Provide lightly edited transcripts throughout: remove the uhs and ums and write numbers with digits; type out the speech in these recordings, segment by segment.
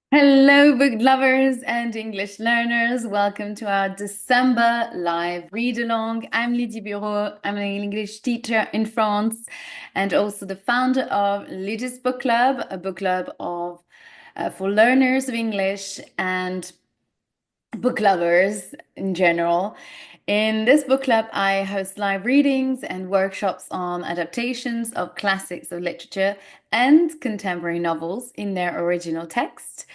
Hello, book lovers and English learners. Welcome to our December live read along. I'm Lydie Bureau. I'm an English teacher in France and also the founder of Lydie's Book Club, a book club for learners of English and book lovers in general. In this book club, I host live readings and workshops on adaptations of classics of literature and contemporary novels in their original text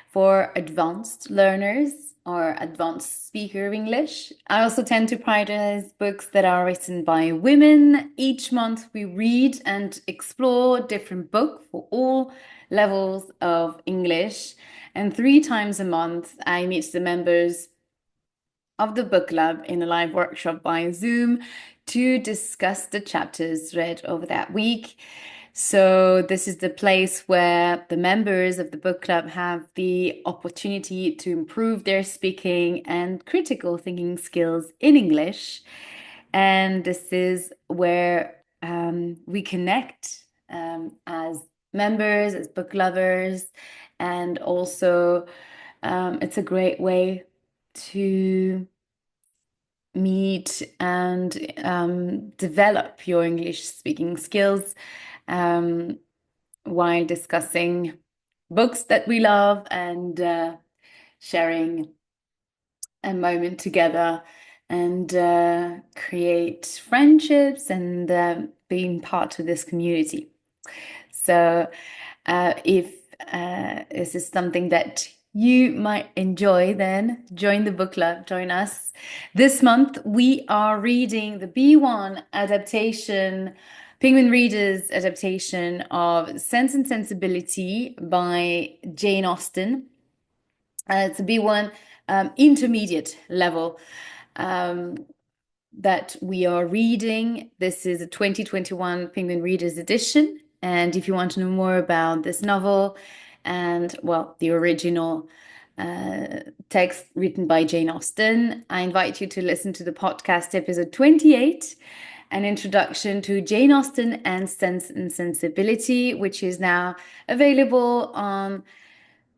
for advanced learners or advanced speaker of English. I also tend to prioritize books that are written by women. Each month we read and explore different books for all levels of English. And 3 times a month, I meet the members of the book club in a live workshop via Zoom to discuss the chapters read over that week. So, this is the place where the members of the book club have the opportunity to improve their speaking and critical thinking skills in English. And this is where we connect as members, as book lovers, and also it's a great way to meet and develop your English speaking skills um, while discussing books that we love and sharing a moment together and create friendships and being part of this community. So, if this is something that you might enjoy, then join the book club, join us. This month, we are reading the B1 adaptation, Penguin Reader's adaptation of Sense and Sensibility by Jane Austen. It's a B1 intermediate level um, that we are reading. This is a 2021 Penguin Readers edition. And if you want to know more about this novel and, well, the original text written by Jane Austen, I invite you to listen to the podcast episode 28, an introduction to Jane Austen and Sense and Sensibility, which is now available on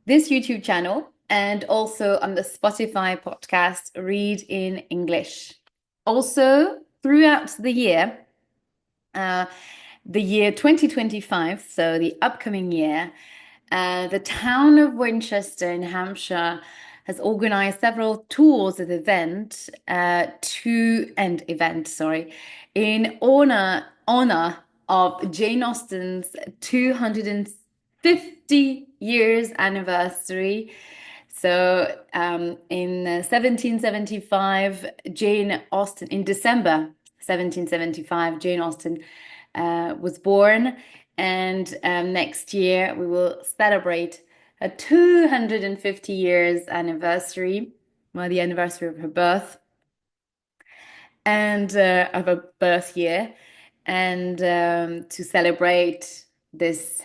this YouTube channel and also on the Spotify podcast Read in English. Also, throughout uh, the year 2025, so the upcoming year, the town of Winchester in Hampshire has organized several tours and in honor of Jane Austen's 250 years anniversary. So in 1775, Jane Austen, in December 1775, Jane Austen was born. And next year we will celebrate a 250 years anniversary, well, the anniversary of her birth and of her birth year. And to celebrate this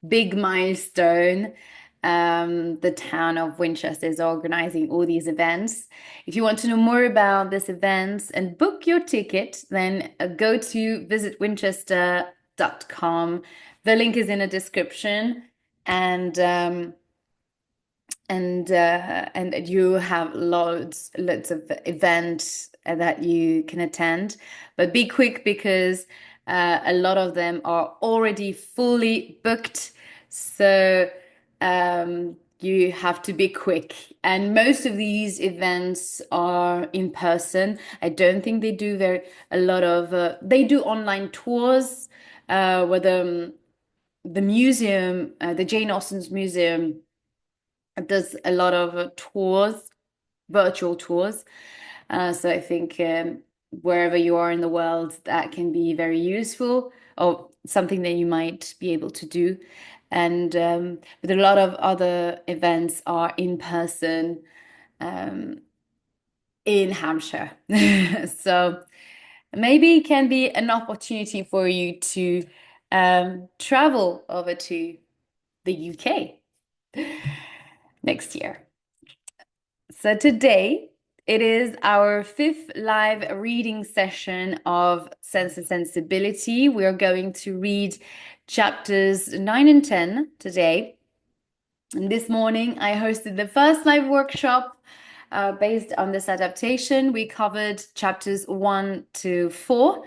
big milestone, the town of Winchester is organizing all these events. If you want to know more about these events and book your ticket, then go to visitwinchester.com. The link is in the description, and and you have lots of events that you can attend, but be quick because a lot of them are already fully booked. So you have to be quick. And most of these events are in person. I don't think they do a lot of they do online tours where the museum, the Jane Austen's museum does a lot of tours, virtual tours. So I think wherever you are in the world, that can be very useful or something that you might be able to do. And but a lot of other events are in person in Hampshire. So maybe it can be an opportunity for you to travel over to the UK next year. So today it is our fifth live reading session of Sense and Sensibility. We are going to read chapters 9 and 10 today. And this morning, I hosted the first live workshop based on this adaptation. We covered chapters 1 to 4,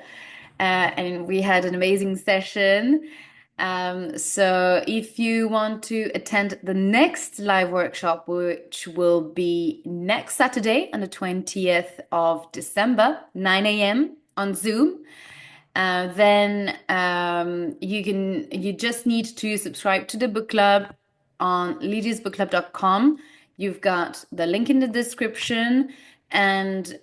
and we had an amazing session. So if you want to attend the next live workshop, which will be next Saturday on the 20th of December, 9 a.m. on Zoom, then you just need to subscribe to the book club on lydiasbookclub.com. You've got the link in the description, and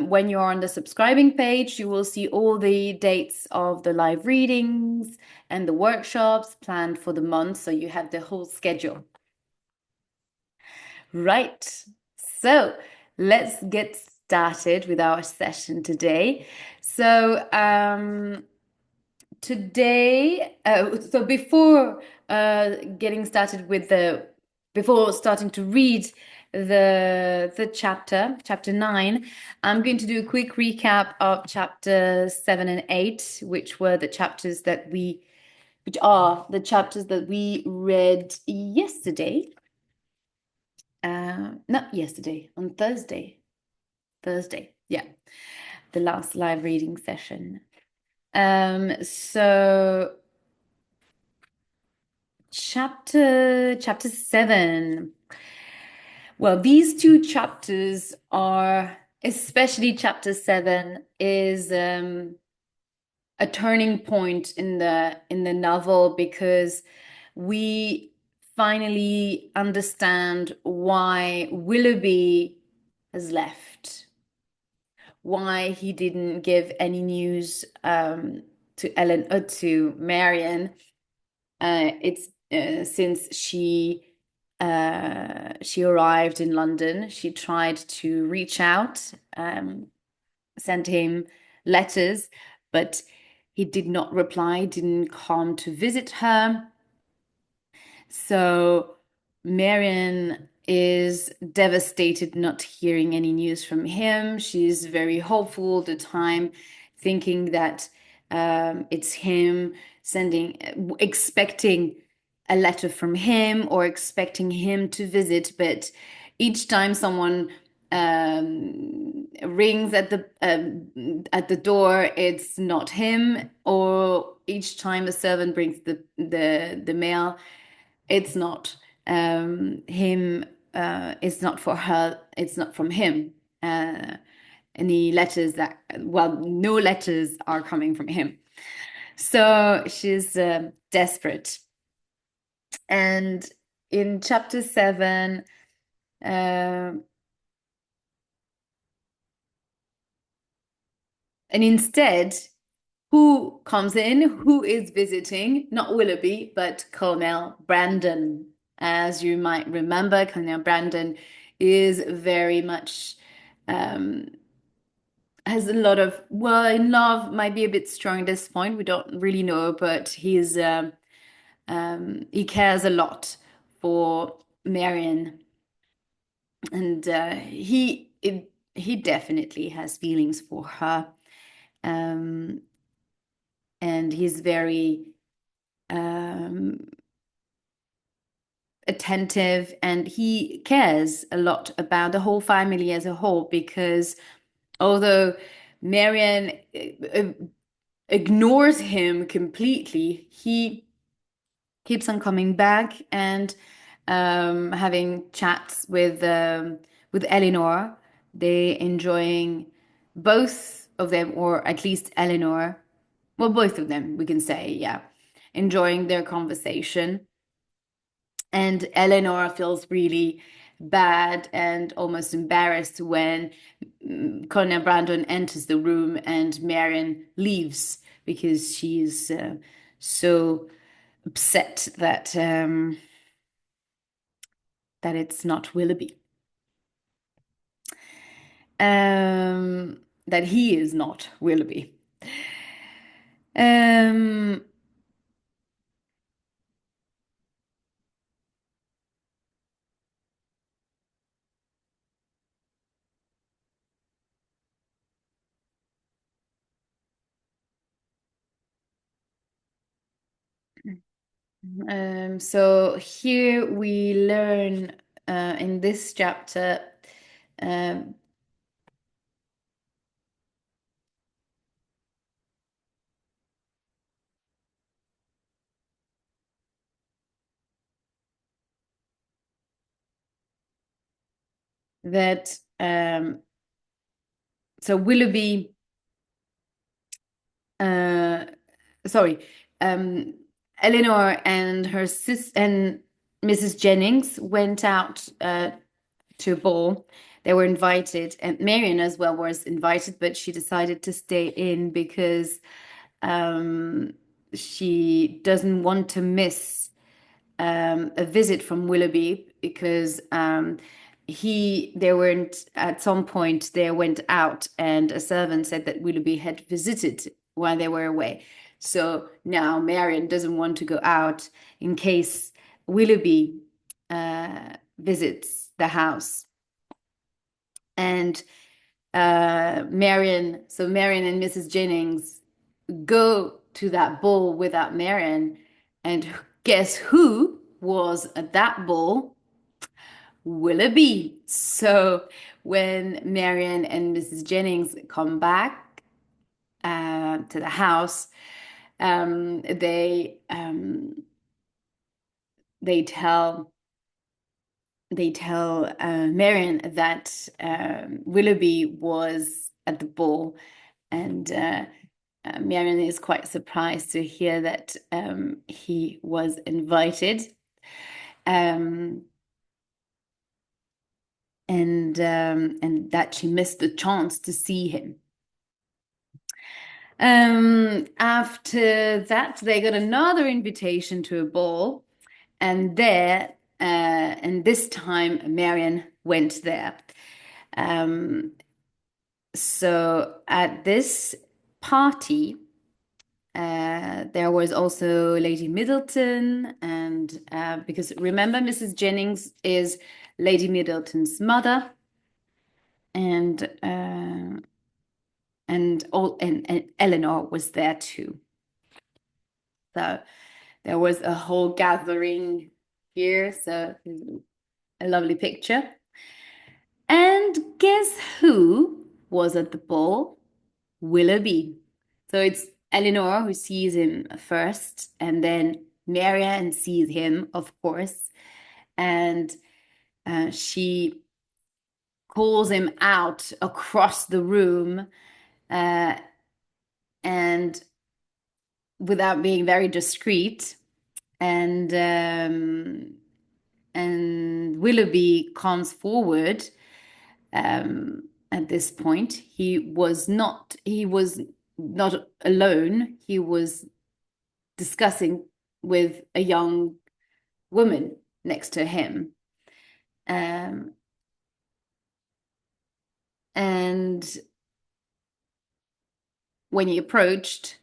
when you're on the subscribing page, you will see all the dates of the live readings and the workshops planned for the month, so you have the whole schedule. Right. So let's get started with our session today. So so before getting started with before starting to read the chapter 9, I'm going to do a quick recap of chapter 7 and 8, which are the chapters that we read yesterday. Not yesterday, on Thursday. Yeah, the last live reading session. So chapter 7. Well, these two chapters are, especially chapter 7, is a turning point in the novel, because we finally understand why Willoughby has left, why he didn't give any news to Marianne. It's since she arrived in London, she tried to reach out, send him letters, but he did not reply, didn't come to visit her. So Marianne is devastated not hearing any news from him. She's very hopeful all the time, thinking that it's him expecting a letter from him or expecting him to visit. But each time someone rings at the door, it's not him. Or each time a servant brings the mail, it's not him. It's not for her. It's not from him. Any letters no letters are coming from him. So she's desperate. And in chapter 7, and instead, who comes in? Who is visiting? Not Willoughby, but Colonel Brandon. As you might remember, Colonel Brandon is very much has a lot of, well, in love might be a bit strong at this point. We don't really know, but he cares a lot for Marianne, and he definitely has feelings for her, and he's very attentive, and he cares a lot about the whole family as a whole, because although Marianne ignores him completely, he keeps on coming back and having chats with Elinor. They enjoying, both of them, or at least Elinor, well, both of them, we can say, yeah, enjoying their conversation. And Elinor feels really bad and almost embarrassed when Colonel Brandon enters the room and Marianne leaves, because she's so upset that it's not Willoughby, that he is not Willoughby. So here we learn in this chapter um, that so Willoughby, uh, sorry, um, Elinor and her sis and Mrs. Jennings went out to a ball. They were invited, and Marianne as well was invited, but she decided to stay in because um, she doesn't want to miss a visit from Willoughby because they weren't at some point they went out and a servant said that Willoughby had visited while they were away. So now Marianne doesn't want to go out in case Willoughby visits the house. And Marianne and Mrs. Jennings go to that ball without Marianne. And guess who was at that ball? Willoughby. So when Marianne and Mrs. Jennings come back to the house, they tell Marianne that Willoughby was at the ball, and Marianne is quite surprised to hear that he was invited. Um, and that she missed the chance to see him. After that, they got another invitation to a ball, and and this time Marianne went there. Um, so at this party, there was also Lady Middleton, and because remember, Mrs. Jennings is Lady Middleton's mother, and and Elinor was there too. So there was a whole gathering here. So a lovely picture. And guess who was at the ball? Willoughby. So it's Elinor who sees him first, and then Marianne sees him, of course, and she calls him out across the room, uh, and without being very discreet, and Willoughby comes forward. At this point, he was not alone. He was discussing with a young woman next to him. Um, and when he approached,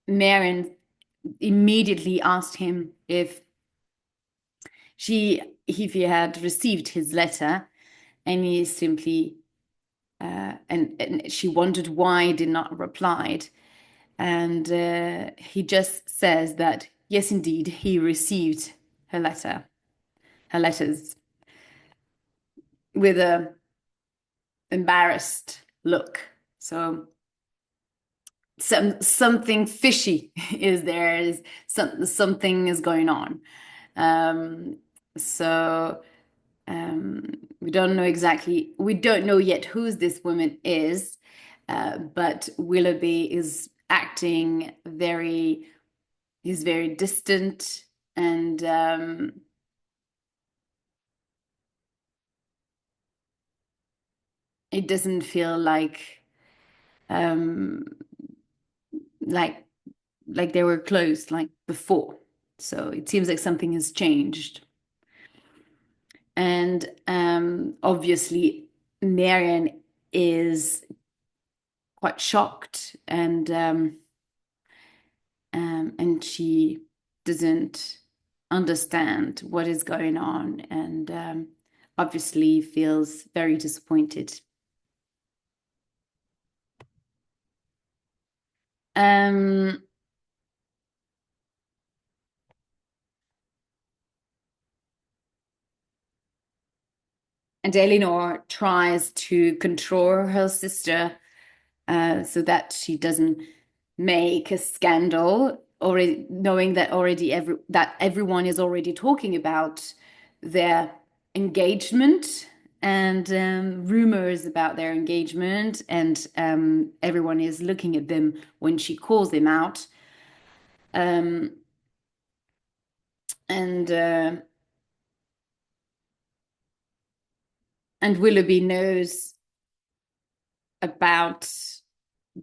Marianne immediately asked him if he had received his letter, and he simply and she wondered why he did not reply. And he just says that yes, indeed, he received her letters, with a embarrassed look. So something fishy is there. Is something is going on. Um, so we don't know exactly. We don't know yet who this woman is, but Willoughby is acting very. He's very distant, and it doesn't feel um, like like they were close like before. So it seems like something has changed. And obviously, Marianne is quite shocked, and she doesn't understand what is going on, and obviously feels very disappointed. Um, And Elinor tries to control her sister so that she doesn't make a scandal, already knowing that everyone is already talking about their engagement and rumors about their engagement, and everyone is looking at them when she calls them out. Um, and uh, and Willoughby knows about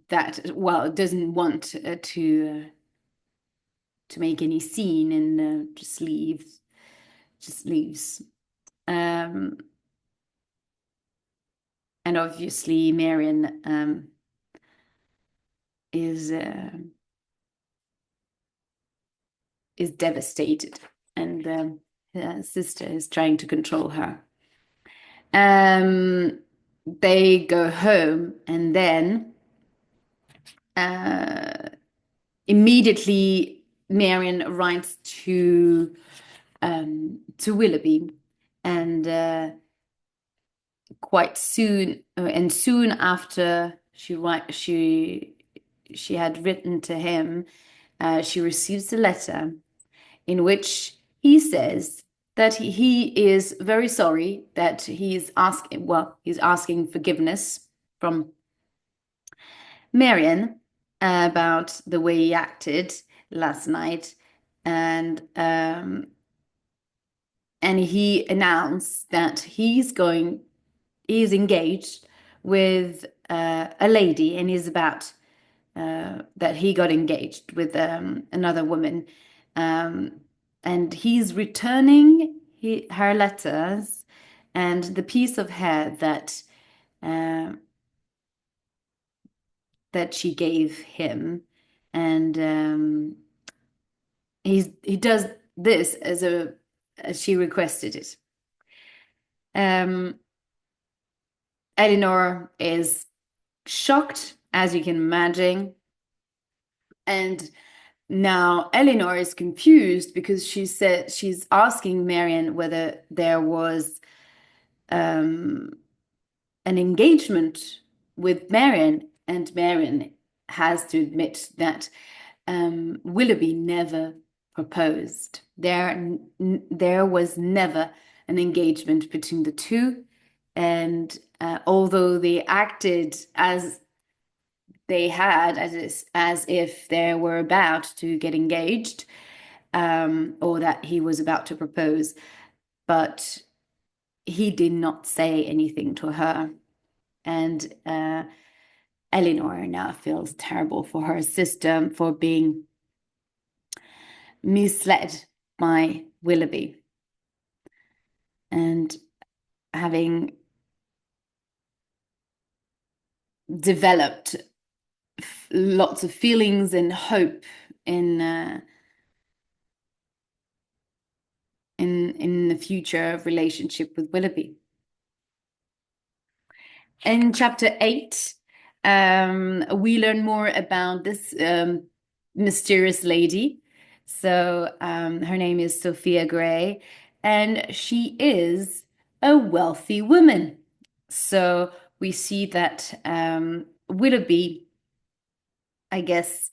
that. Well, doesn't want to make any scene, and just leaves. Um, and obviously, Marianne is is devastated, and her sister is trying to control her. Um, they go home, and then uh, immediately Marianne writes to Willoughby, and quite soon, and soon after she had written to him, she receives a letter in which he says that he is very sorry, that he's asking forgiveness from Marianne about the way he acted last night, and he announced that he's engaged with a lady, and he's about that he got engaged with another woman, um, and he's returning her letters and the piece of hair uh, that she gave him, and he does this as she requested it. Um, Elinor is shocked, as you can imagine, and now Elinor is confused because she said she's asking Marianne whether there was um, an engagement with Marianne, and Marianne has to admit that Willoughby never proposed. There was never an engagement between the two, and although they acted as they had, as if they were about to get engaged, or that he was about to propose, but he did not say anything to her. And Elinor now feels terrible for her sister for being misled by Willoughby, and having developed lots of feelings and hope in in the future relationship with Willoughby. In chapter 8, we learn more about this mysterious lady. So her name is Sophia Gray, and she is a wealthy woman. So we see that Willoughby, I guess,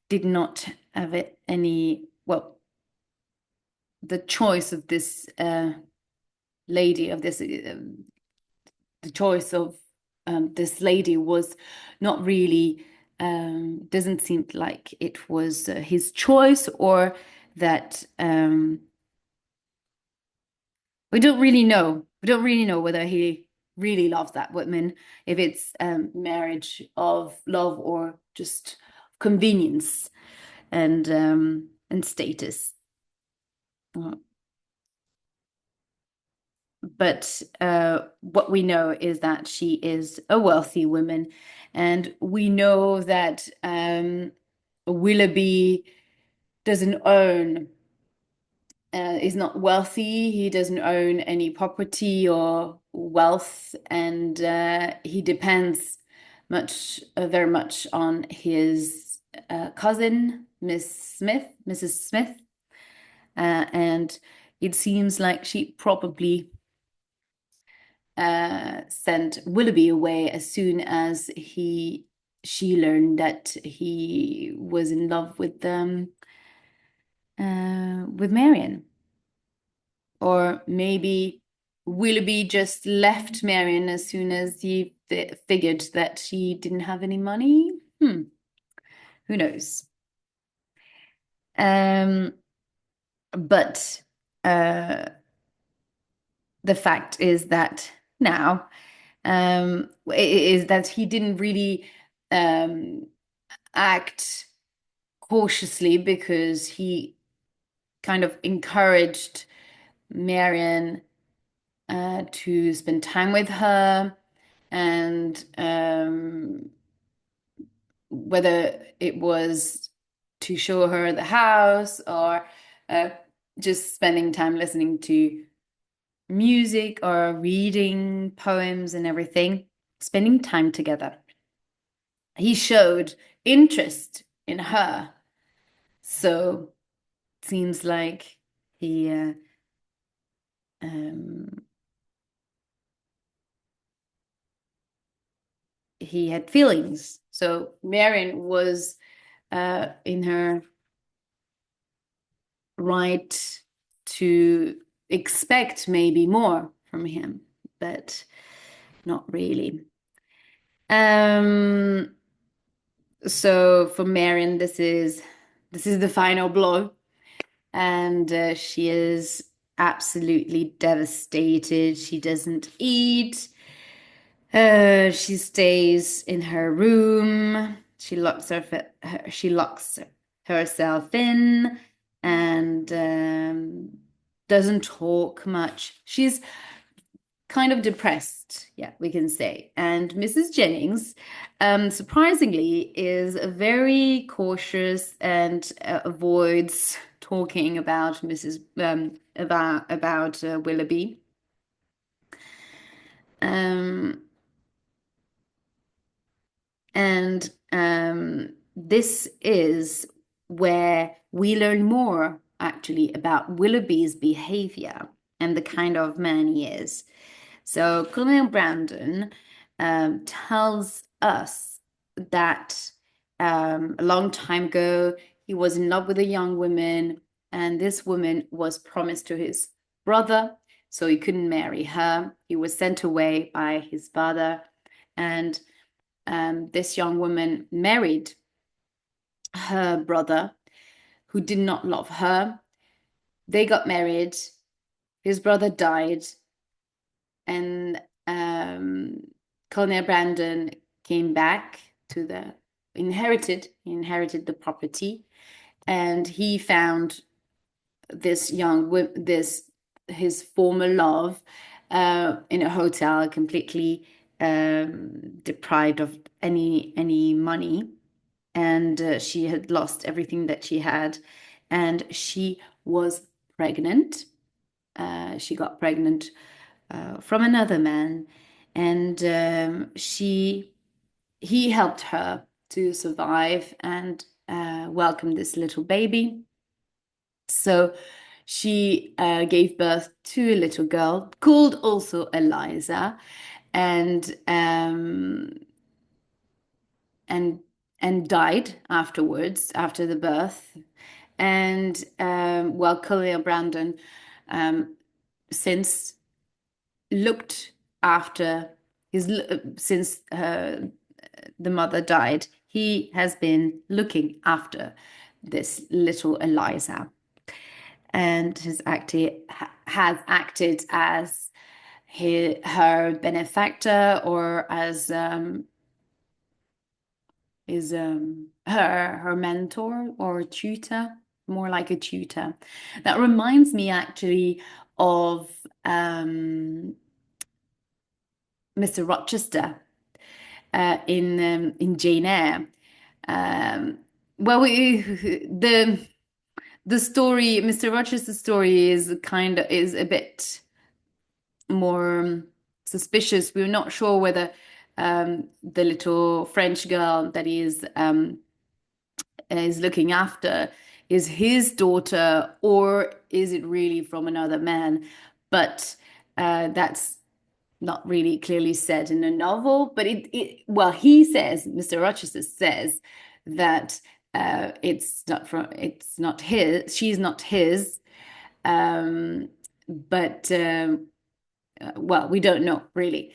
did not have well, the choice of this lady, of this the choice of this lady was not really, doesn't seem like it was his choice, or that we don't really know. We don't really know whether he really loves that woman, if it's marriage of love or just convenience and status. But what we know is that she is a wealthy woman, and we know that Willoughby doesn't own, is not wealthy. He doesn't own any property or wealth, and he depends very much on his cousin, Mrs. Smith, and it seems like she probably sent Willoughby away as soon as she learned that he was in love with Marianne. Or maybe Willoughby just left Marianne as soon as he figured that she didn't have any money. Who knows? Um, but uh, the fact is that now is that he didn't really um, act cautiously because he kind of encouraged Marianne to spend time with her, and whether it was to show her the house or uh, just spending time listening to music or reading poems and everything, spending time together. He showed interest in her. So it seems like he um, he had feelings. So Marion was in her right to expect maybe more from him, but not really. Um, so for Marion, this is the final blow, and she is absolutely devastated. She doesn't eat. She stays in her room. She locks herself in and doesn't talk much. She's kind of depressed, yeah, we can say. And Mrs. Jennings, surprisingly, is very cautious and avoids talking about Mrs. About Willoughby. Um, and this is where we learn more actually about Willoughby's behavior and the kind of man he is. So Colonel Brandon tells us that a long time ago he was in love with a young woman, and this woman was promised to his brother, so he couldn't marry her. He was sent away by his father, and this young woman married her brother, who did not love her. They got married. His brother died, and Colonel Brandon came back to he inherited the property, and he found this his former love in a hotel, completely deprived of any money, and she had lost everything that she had, and she was pregnant. She got pregnant from another man, and he helped her to survive and welcome this little baby. So she gave birth to a little girl called also Eliza, and and and died afterwards after the birth. And well, Colonel Brandon since looked after since the mother died, he has been looking after this little Eliza, and has acted as her benefactor, or as is her mentor or tutor, more like a tutor. That reminds me actually of Mr. Rochester in Jane Eyre. Um, well, the story, Mr. Rochester's story, is a bit more suspicious. We're not sure whether the little French girl that is looking after is his daughter, or is it really from another man. But that's not really clearly said in the novel, but well, he says, Mr. Rochester says that it's not his, she's not his, but well, we don't know really.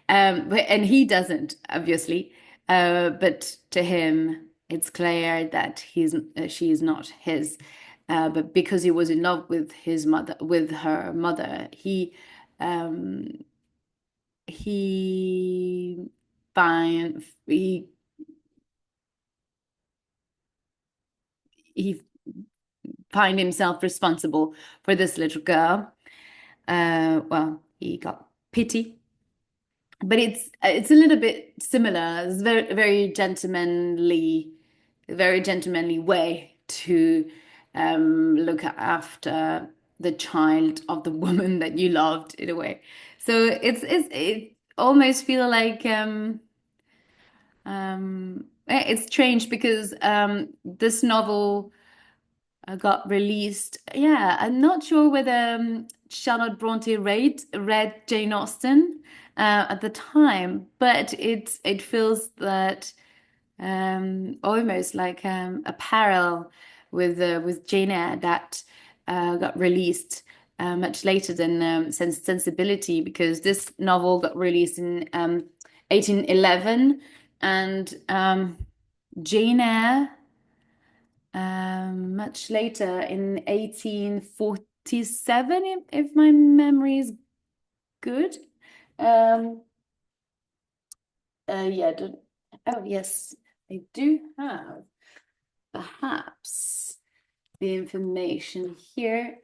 And he doesn't, obviously. But to him, it's clear that she is not his. But because he was in love with his mother, with her mother, um, he find he find himself responsible for this little girl. Well, he got pity, but it's a little bit similar. It's very gentlemanly way to look after the child of the woman that you loved in a way. So it almost feel like it's strange because this novel got released. Yeah, I'm not sure whether Charlotte Bronte read Jane Austen at the time, but it feels that almost like a parallel with Jane Eyre that got released much later than Sense Sensibility, because this novel got released in 1811, and Jane Eyre much later in 1847, if my memory is good. Um, yeah, oh yes, I do have perhaps the information here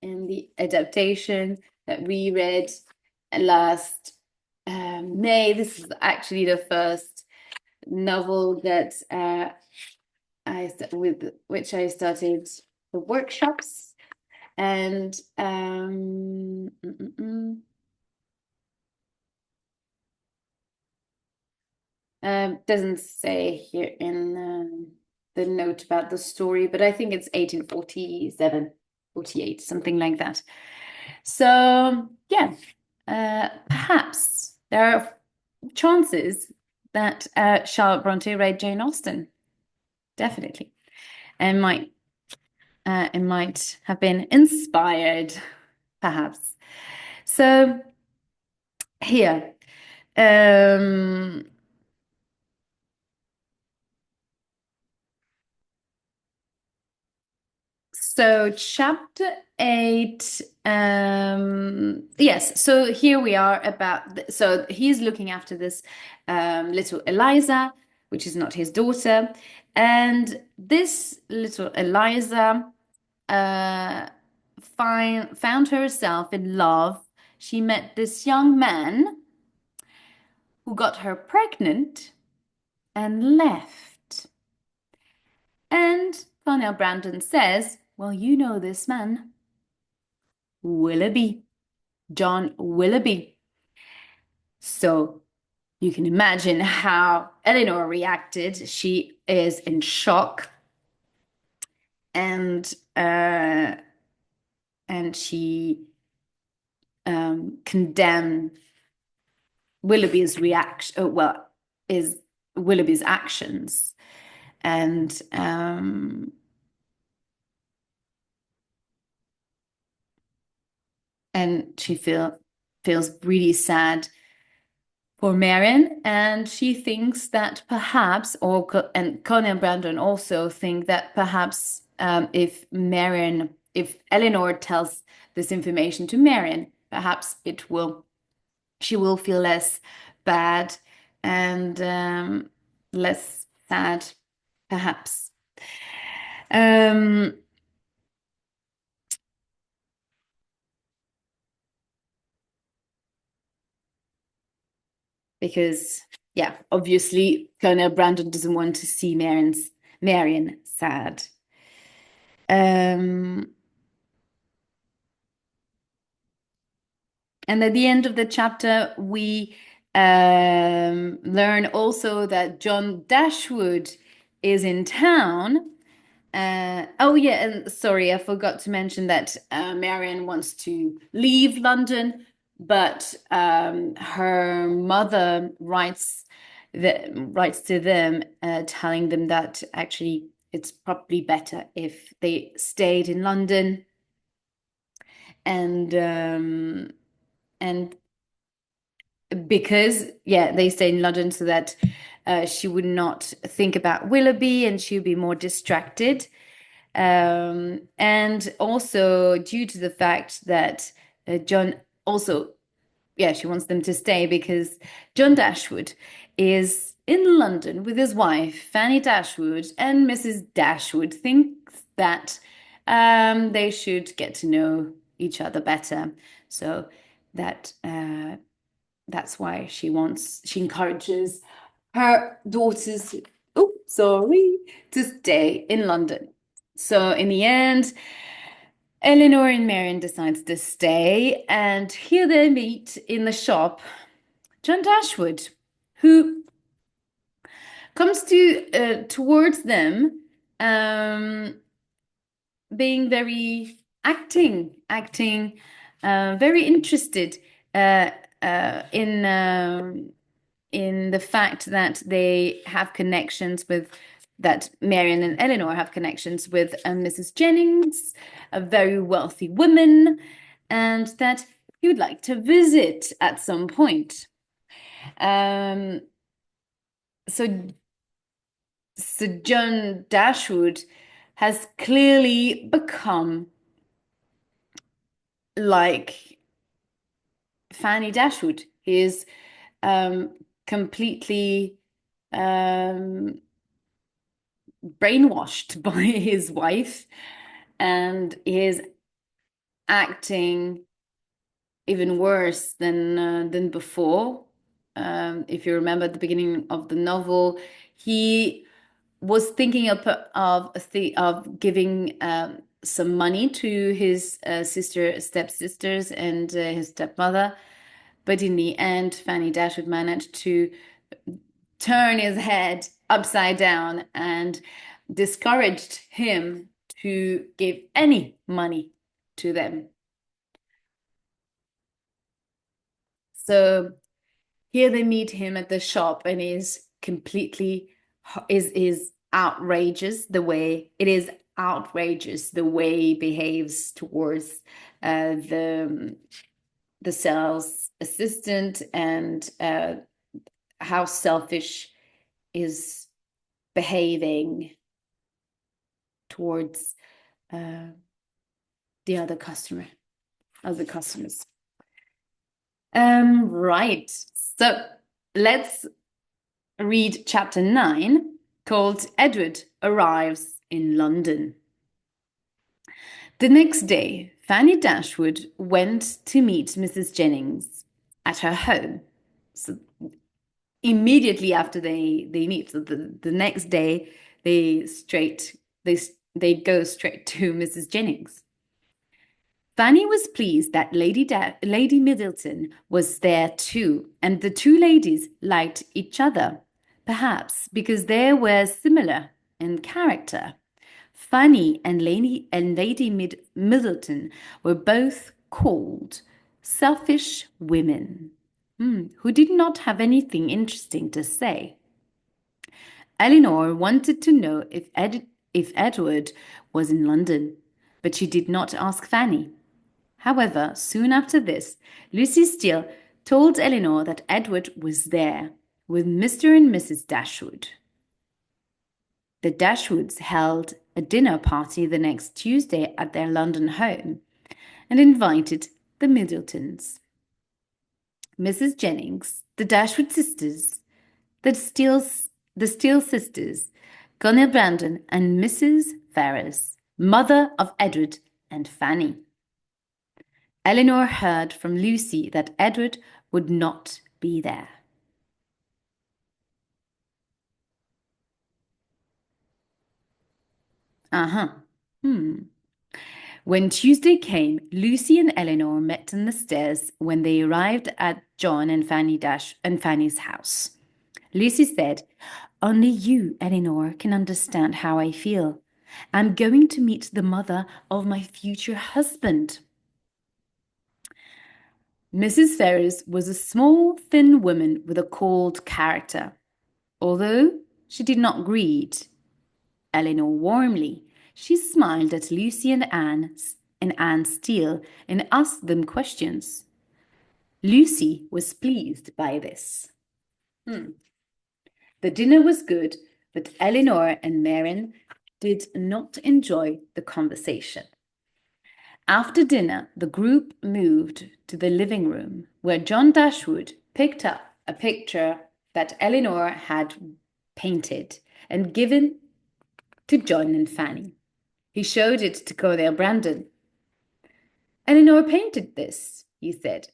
in the adaptation that we read last May. This is actually the first novel that with which I started the workshops, and doesn't say here in the note about the story, but I think it's 1847, 48, something like that. So yeah, perhaps there are chances that Charlotte Bronte read Jane Austen, definitely, and it might have been inspired, perhaps. So here, um, so chapter 8, yes, so here we are about, so he's looking after this little Eliza, which is not his daughter, and this little Eliza found herself in love. She met this young man who got her pregnant and left. And Cornell Brandon says, well, you know this man, Willoughby, John Willoughby. So you can imagine how Elinor reacted. She is in shock, and she condemned Willoughby's reaction. Well, is Willoughby's actions, and she feels really sad for Marianne, and she thinks that perhaps, and Connie and Brandon also think that perhaps if Elinor tells this information to Marianne, perhaps she will feel less bad and less sad, perhaps. Because yeah, obviously Colonel Brandon doesn't want to see Marianne sad. And at the end of the chapter, we learn also that John Dashwood is in town. Oh yeah, and sorry, I forgot to mention that Marianne wants to leave London, but her mother writes to them, telling them that actually it's probably better if they stayed in London, and and because they stayed in London so that she would not think about Willoughby and she would be more distracted. And also due to the fact that John also, she wants them to stay because John Dashwood is in London with his wife, Fanny Dashwood, and Mrs. Dashwood thinks that they should get to know each other better. So that that's why she encourages her daughters, to stay in London. So in the end, Elinor and Marianne decides to stay, and here they meet in the shop John Dashwood, who comes towards them, um, being very very interested uh, in the fact that they have connections with that Marianne and Elinor have connections with Mrs. Jennings, a very wealthy woman, and that he would like to visit at some point. Um, so, so John Dashwood has clearly become like Fanny Dashwood. He is completely brainwashed by his wife, and he is acting even worse than before. If you remember at the beginning of the novel, he was thinking of giving some money to his stepsisters, and his stepmother. But in the end, Fanny Dashwood managed to turn his head upside down and discouraged him to give any money to them. So here they meet him at the shop, and is outrageous the way he behaves towards the sales assistant, and how selfish is behaving towards the other customers. Right. So let's read chapter 9, called Edward Arrives in London. The next day, Fanny Dashwood went to meet Mrs. Jennings at her home. So immediately after they meet, so the next day they go straight to Mrs. Jennings. Fanny was pleased that Lady Middleton was there too, and the two ladies liked each other, perhaps because they were similar in character. Fanny and Lady Middleton were both called selfish women, who did not have anything interesting to say. Elinor wanted to know if Edward was in London, but she did not ask Fanny. However, soon after this, Lucy Steele told Elinor that Edward was there with Mr. and Mrs. Dashwood. The Dashwoods held a dinner party the next Tuesday at their London home and invited the Middletons. Mrs. Jennings, the Dashwood sisters, the Steele sisters, Colonel Brandon, and Mrs. Ferrars, mother of Edward and Fanny. Elinor heard from Lucy that Edward would not be there. When Tuesday came, Lucy and Elinor met on the stairs when they arrived at John and Fanny's house. Lucy said, "Only you, Elinor, can understand how I feel. I'm going to meet the mother of my future husband." Mrs. Ferris was a small, thin woman with a cold character. Although she did not greet Elinor warmly, she smiled at Lucy and Anne Steele and asked them questions. Lucy was pleased by this. The dinner was good, but Elinor and Marianne did not enjoy the conversation. After dinner, the group moved to the living room, where John Dashwood picked up a picture that Elinor had painted and given to John and Fanny. He showed it to Colonel Brandon. Elinor painted this, he said.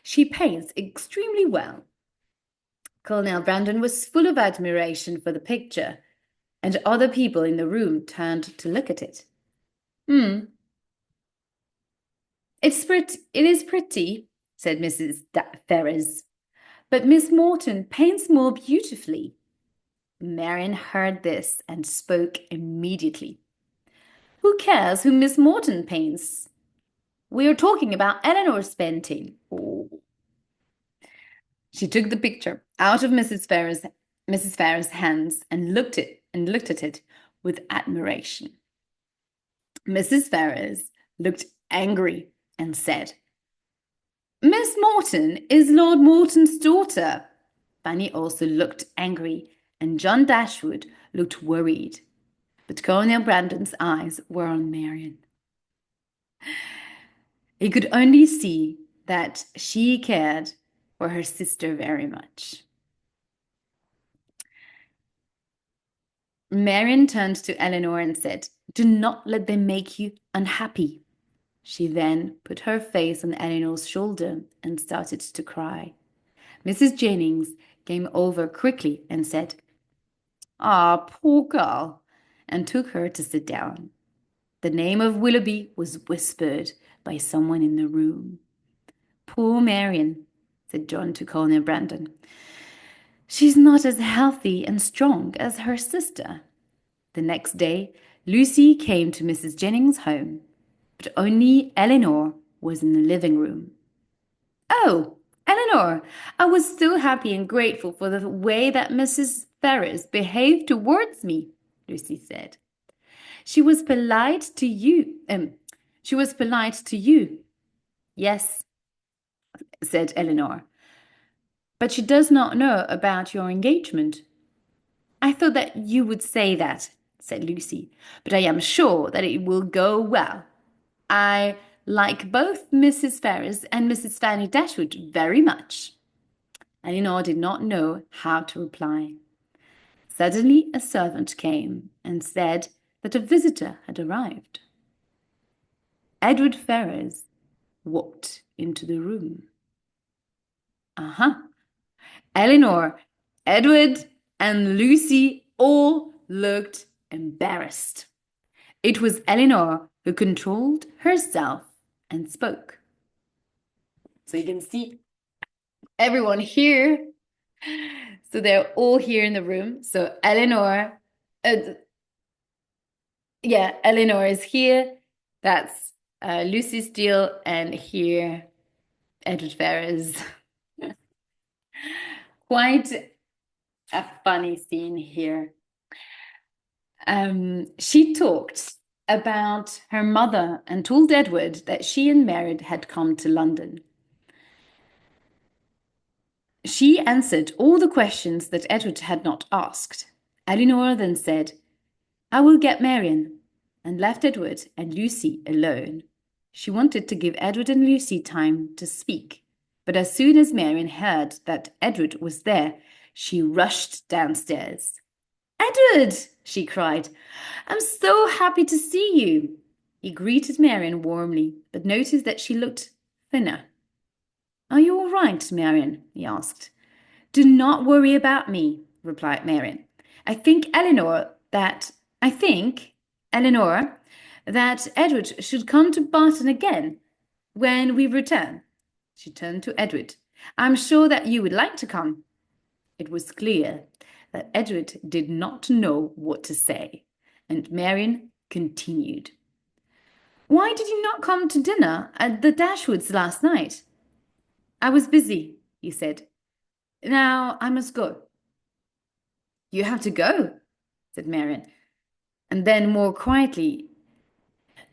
She paints extremely well. Colonel Brandon was full of admiration for the picture, and other people in the room turned to look at it. It is pretty, said Mrs. Ferrers, but Miss Morton paints more beautifully. Marianne heard this and spoke immediately. Who cares who Miss Morton paints? We are talking about Elinor's painting. Oh. She took the picture out of Mrs. Ferrers' hands and looked at it with admiration. Mrs. Ferrers looked angry and said, Miss Morton is Lord Morton's daughter. Fanny also looked angry, and John Dashwood looked worried. But Colonel Brandon's eyes were on Marianne. He could only see that she cared for her sister very much. Marianne turned to Elinor and said, Do not let them make you unhappy. She then put her face on Elinor's shoulder and started to cry. Mrs. Jennings came over quickly and said, Ah, poor girl, and took her to sit down. The name of Willoughby was whispered by someone in the room. Poor Marianne, said John to Colonel Brandon. She's not as healthy and strong as her sister. The next day, Lucy came to Mrs. Jennings' home, but only Elinor was in the living room. Oh, Elinor, I was so happy and grateful for the way that Mrs. Ferrers behaved towards me, Lucy said. She was polite to you. Yes, said Elinor. But she does not know about your engagement. I thought that you would say that, said Lucy, but I am sure that it will go well. I like both Mrs. Ferrers and Mrs. Fanny Dashwood very much. Elinor did not know how to reply. Suddenly a servant came and said that a visitor had arrived. Edward Ferrers walked into the room. Elinor, Edward, and Lucy all looked embarrassed. It was Elinor who controlled herself and spoke. So you can see everyone here. So they're all here in the room. So Elinor, Elinor is here. That's Lucy Steele, and here Edward Ferrers. Quite a funny scene here. She talked about her mother and told Edward that she and Marianne had come to London. She answered all the questions that Edward had not asked. Elinor then said, I will get Marianne, and left Edward and Lucy alone. She wanted to give Edward and Lucy time to speak, but as soon as Marianne heard that Edward was there, she rushed downstairs. Edward, she cried, I'm so happy to see you. He greeted Marianne warmly, but noticed that she looked thinner. Are you all right, Marianne? He asked. Do not worry about me, replied Marianne. I think, Elinor, that Edward should come to Barton again when we return. She turned to Edward. I'm sure that you would like to come. It was clear that Edward did not know what to say, and Marianne continued. Why did you not come to dinner at the Dashwoods last night? I was busy, he said. Now I must go. You have to go, said Marianne. And then more quietly,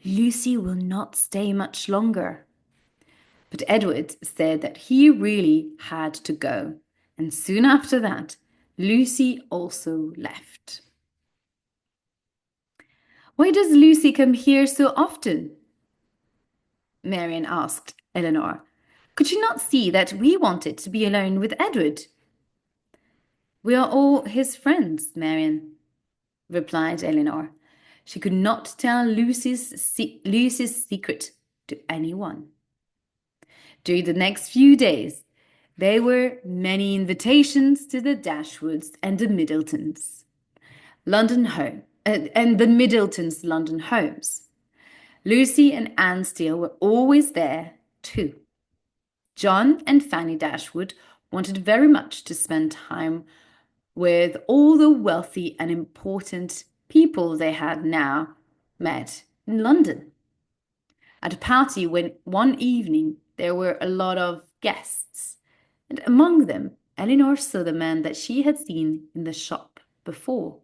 Lucy will not stay much longer. But Edward said that he really had to go, and soon after that, Lucy also left. Why does Lucy come here so often? Marianne asked Elinor. Could you not see that we wanted to be alone with Edward? We are all his friends, Marianne, replied Elinor. She could not tell Lucy's secret to anyone. During the next few days, there were many invitations to the Dashwoods and the Middletons' London homes. Lucy and Anne Steele were always there too. John and Fanny Dashwood wanted very much to spend time with all the wealthy and important people they had now met in London. At a party one evening there were a lot of guests, and among them Elinor saw the man that she had seen in the shop before.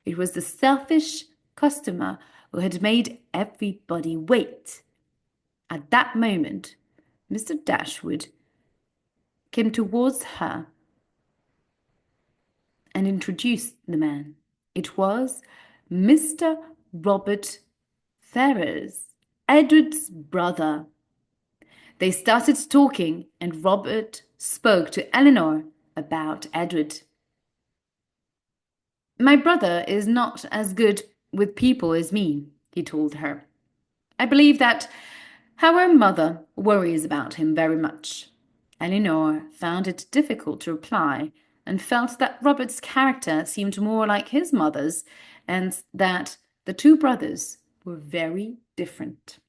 It was the selfish customer who had made everybody wait. At that moment, Mr. Dashwood came towards her and introduced the man. It was Mr. Robert Ferrars, Edward's brother. They started talking, and Robert spoke to Elinor about Edward. My brother is not as good with people as me, he told her. I believe that our mother worries about him very much. Elinor found it difficult to reply and felt that Robert's character seemed more like his mother's and that the two brothers were very different.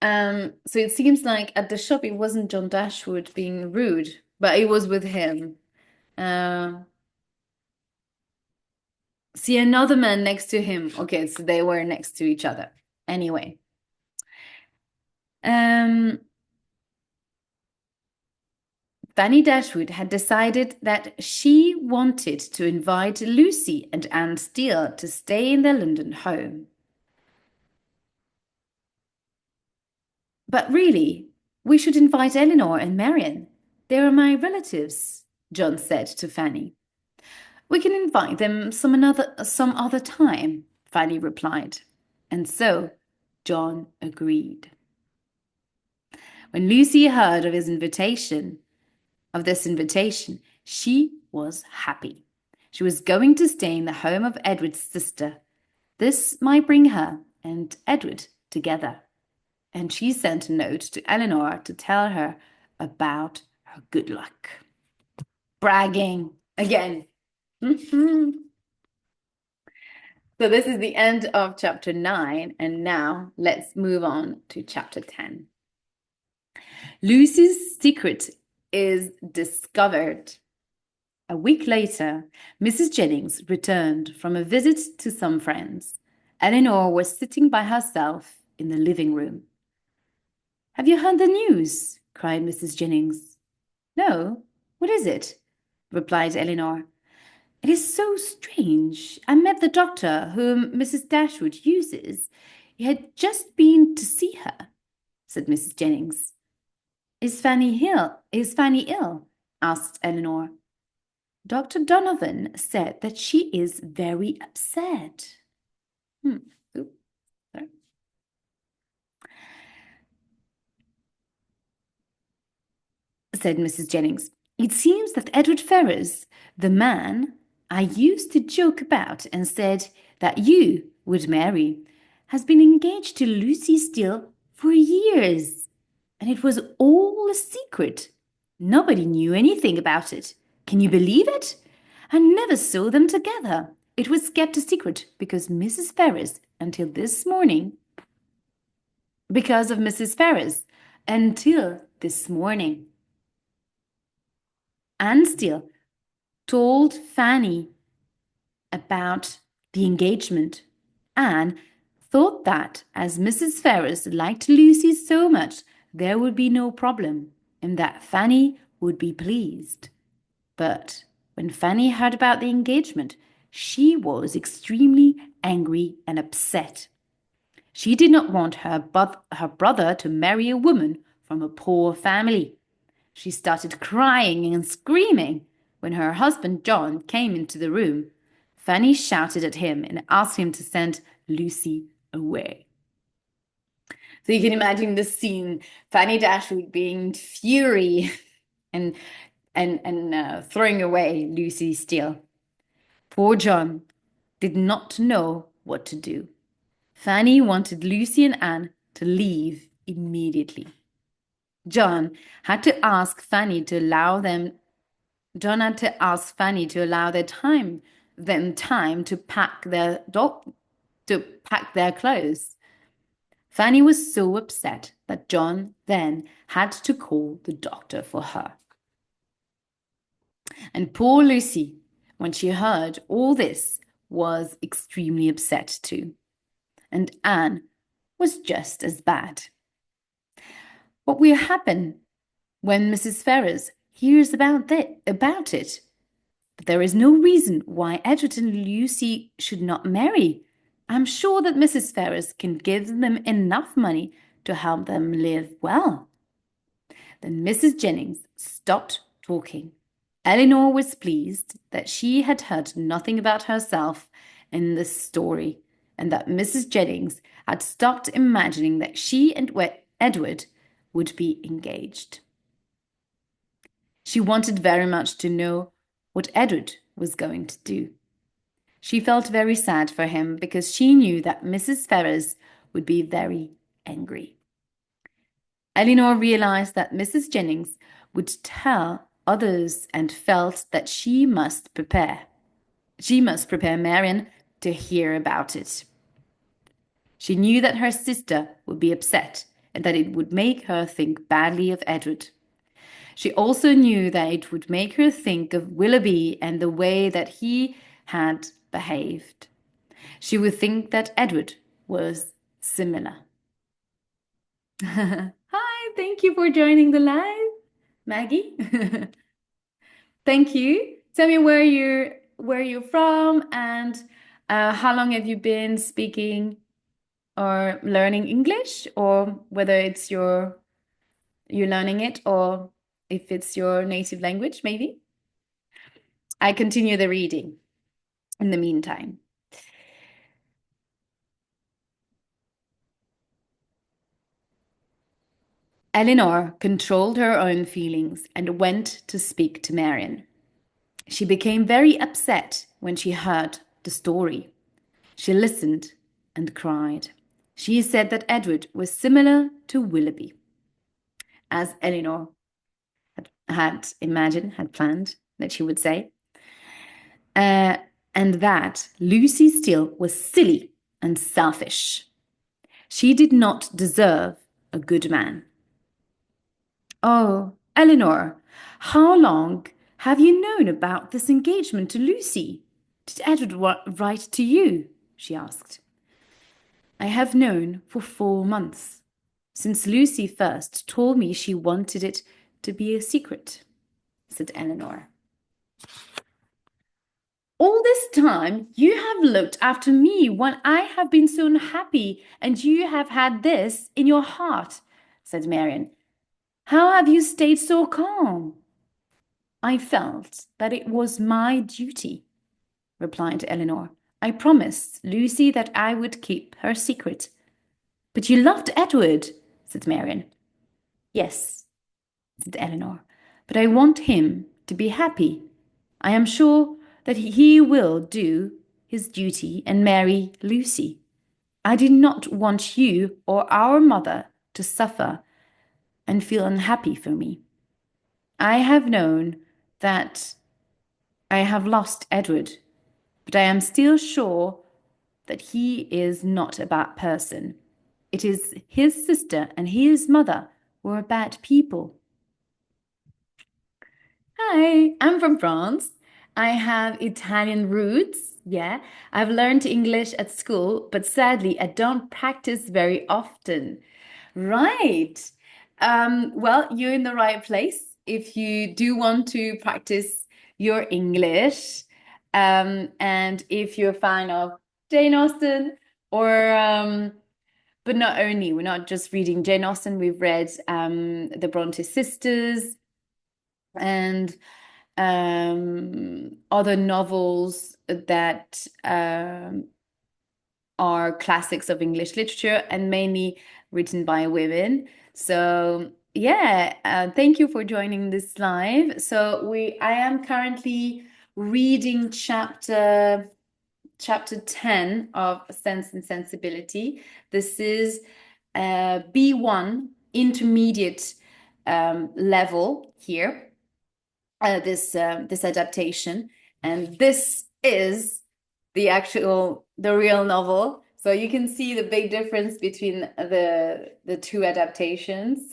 So it seems like at the shop it wasn't John Dashwood being rude, but it was with him. See another man next to him. Okay, so they were next to each other. Anyway. Fanny Dashwood had decided that she wanted to invite Lucy and Anne Steele to stay in their London home. But really, we should invite Elinor and Marianne. They are my relatives, John said to Fanny. We can invite them some other time, Fanny replied. And so John agreed. When Lucy heard of this invitation, she was happy. She was going to stay in the home of Edward's sister. This might bring her and Edward together. And she sent a note to Elinor to tell her about her good luck. Bragging again. So this is the end of chapter 9, and now let's move on to chapter 10. Lucy's secret is discovered. A week later, Mrs. Jennings returned from a visit to some friends. Elinor was sitting by herself in the living room. Have you heard the news? Cried Mrs. Jennings. No, what is it? Replied Elinor. It is so strange. I met the doctor whom Mrs. Dashwood uses. He had just been to see her, said Mrs. Jennings. Is Fanny ill? Asked Elinor. Dr. Donovan said that she is very upset. Said Mrs. Jennings. It seems that Edward Ferrars, the man I used to joke about and said that you would marry, has been engaged to Lucy Steele for years. And it was all a secret. Nobody knew anything about it. Can you believe it? I never saw them together. It was kept a secret because of Mrs. Ferrars until this morning. Anne Steele told Fanny about the engagement. Anne thought that as Mrs. Ferrars liked Lucy so much, there would be no problem and that Fanny would be pleased. But when Fanny heard about the engagement, she was extremely angry and upset. She did not want her brother to marry a woman from a poor family. She started crying and screaming when her husband John came into the room. Fanny shouted at him and asked him to send Lucy away. So you can imagine the scene, Fanny Dashwood being in fury and throwing away Lucy Steele. Poor John did not know what to do. Fanny wanted Lucy and Anne to leave immediately. John had to ask Fanny to allow them time to pack their clothes. Fanny was so upset that John then had to call the doctor for her. And poor Lucy, when she heard all this, was extremely upset too. And Anne was just as bad. What will happen when Mrs. Ferrars hears about it? But there is no reason why Edward and Lucy should not marry. I'm sure that Mrs. Ferrars can give them enough money to help them live well. Then Mrs. Jennings stopped talking. Elinor was pleased that she had heard nothing about herself in this story, and that Mrs. Jennings had stopped imagining that she and Edward would be engaged. She wanted very much to know what Edward was going to do. She felt very sad for him because she knew that Mrs. Ferrars would be very angry. Elinor realized that Mrs. Jennings would tell others and felt that she must prepare Marianne to hear about it. She knew that her sister would be upset and that it would make her think badly of Edward. She also knew that it would make her think of Willoughby and the way that he had behaved. She would think that Edward was similar. Hi, thank you for joining the live, Maggie. Thank you. Tell me where you're from and how long have you been speaking or learning English, or whether it's you're learning it or if it's your native language, maybe. I continue the reading in the meantime. Elinor controlled her own feelings and went to speak to Marianne. She became very upset when she heard the story. She listened and cried. She said that Edward was similar to Willoughby, as Elinor had planned that she would say, and that Lucy Steele was silly and selfish. She did not deserve a good man. Oh, Elinor, how long have you known about this engagement to Lucy? Did Edward write to you? She asked. I have known for 4 months, since Lucy first told me she wanted it to be a secret, said Elinor. All this time you have looked after me when I have been so unhappy, and you have had this in your heart, said Marianne. How have you stayed so calm? I felt that it was my duty, replied Elinor. I promised Lucy that I would keep her secret. But you loved Edward, said Marianne. Yes, said Elinor, but I want him to be happy. I am sure that he will do his duty and marry Lucy. I did not want you or our mother to suffer and feel unhappy for me. I have known that I have lost Edward, but I am still sure that he is not a bad person. It is his sister and his mother who are bad people. Hi, I'm from France. I have Italian roots. Yeah, I've learned English at school, but sadly, I don't practice very often. Right. Well, you're in the right place if you do want to practice your English. And if you're a fan of Jane Austen, or but not only, we're not just reading Jane Austen, we've read the Bronte sisters and other novels that are classics of English literature and mainly written by women. So yeah, thank you for joining this live. I am currently reading chapter 10 of Sense and Sensibility. This is B1 intermediate level here, this adaptation, and this is the real novel. So you can see the big difference between the two adaptations.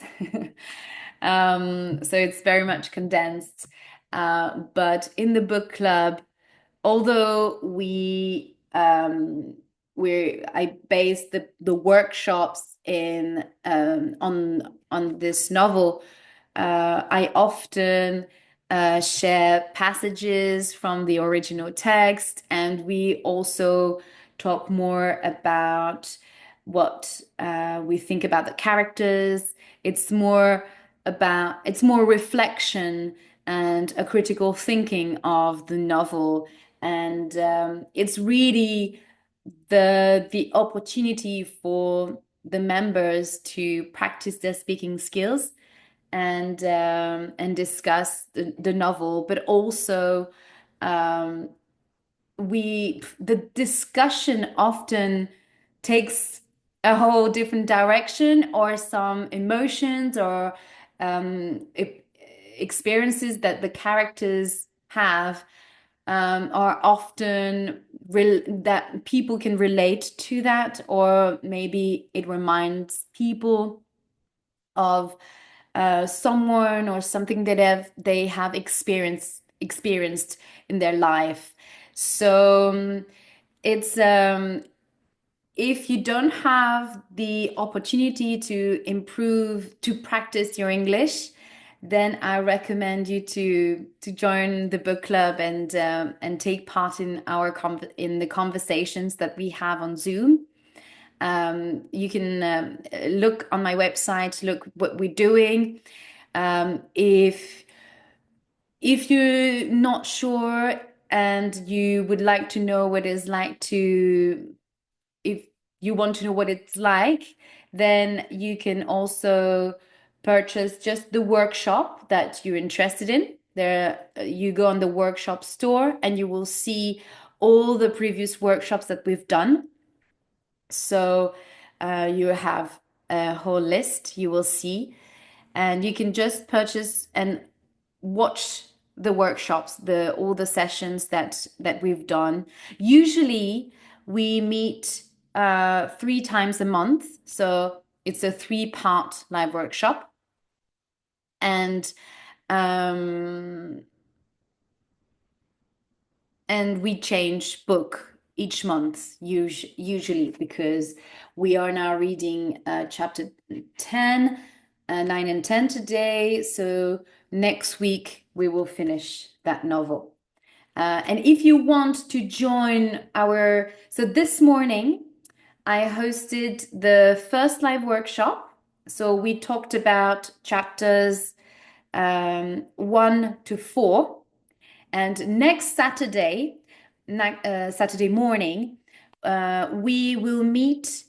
So it's very much condensed. But in the book club, although I based the workshops in on this novel, I often share passages from the original text, and we also talk more about what we think about the characters. It's more reflection and a critical thinking of the novel, and it's really the opportunity for the members to practice their speaking skills and discuss the novel, but also um, the discussion often takes a whole different direction, or some emotions or um, e- experiences that the characters have are often that people can relate to that, or maybe it reminds people of someone or something that they have experienced in their life. So it's if you don't have the opportunity to improve, to practice your English, then I recommend you to join the book club and take part in in the conversations that we have on Zoom. You can look on my website, look what we're doing. If you're not sure and you would like to know what it's like to, if you want to know what it's like, then you can also purchase just the workshop that you're interested in. There, you go on the workshop store and you will see all the previous workshops that we've done. So you have a whole list you will see, and you can just purchase and watch the workshops, the all the sessions that we've done. Usually we meet 3 times a month, so it's a 3-part live workshop, and um, and we change book each month, usually, because we are now reading chapter 10, 9 and 10 today. So next week we will finish that novel. And if you want to join so this morning I hosted the first live workshop. So we talked about chapters 1 to 4. And next Saturday, Saturday morning, we will meet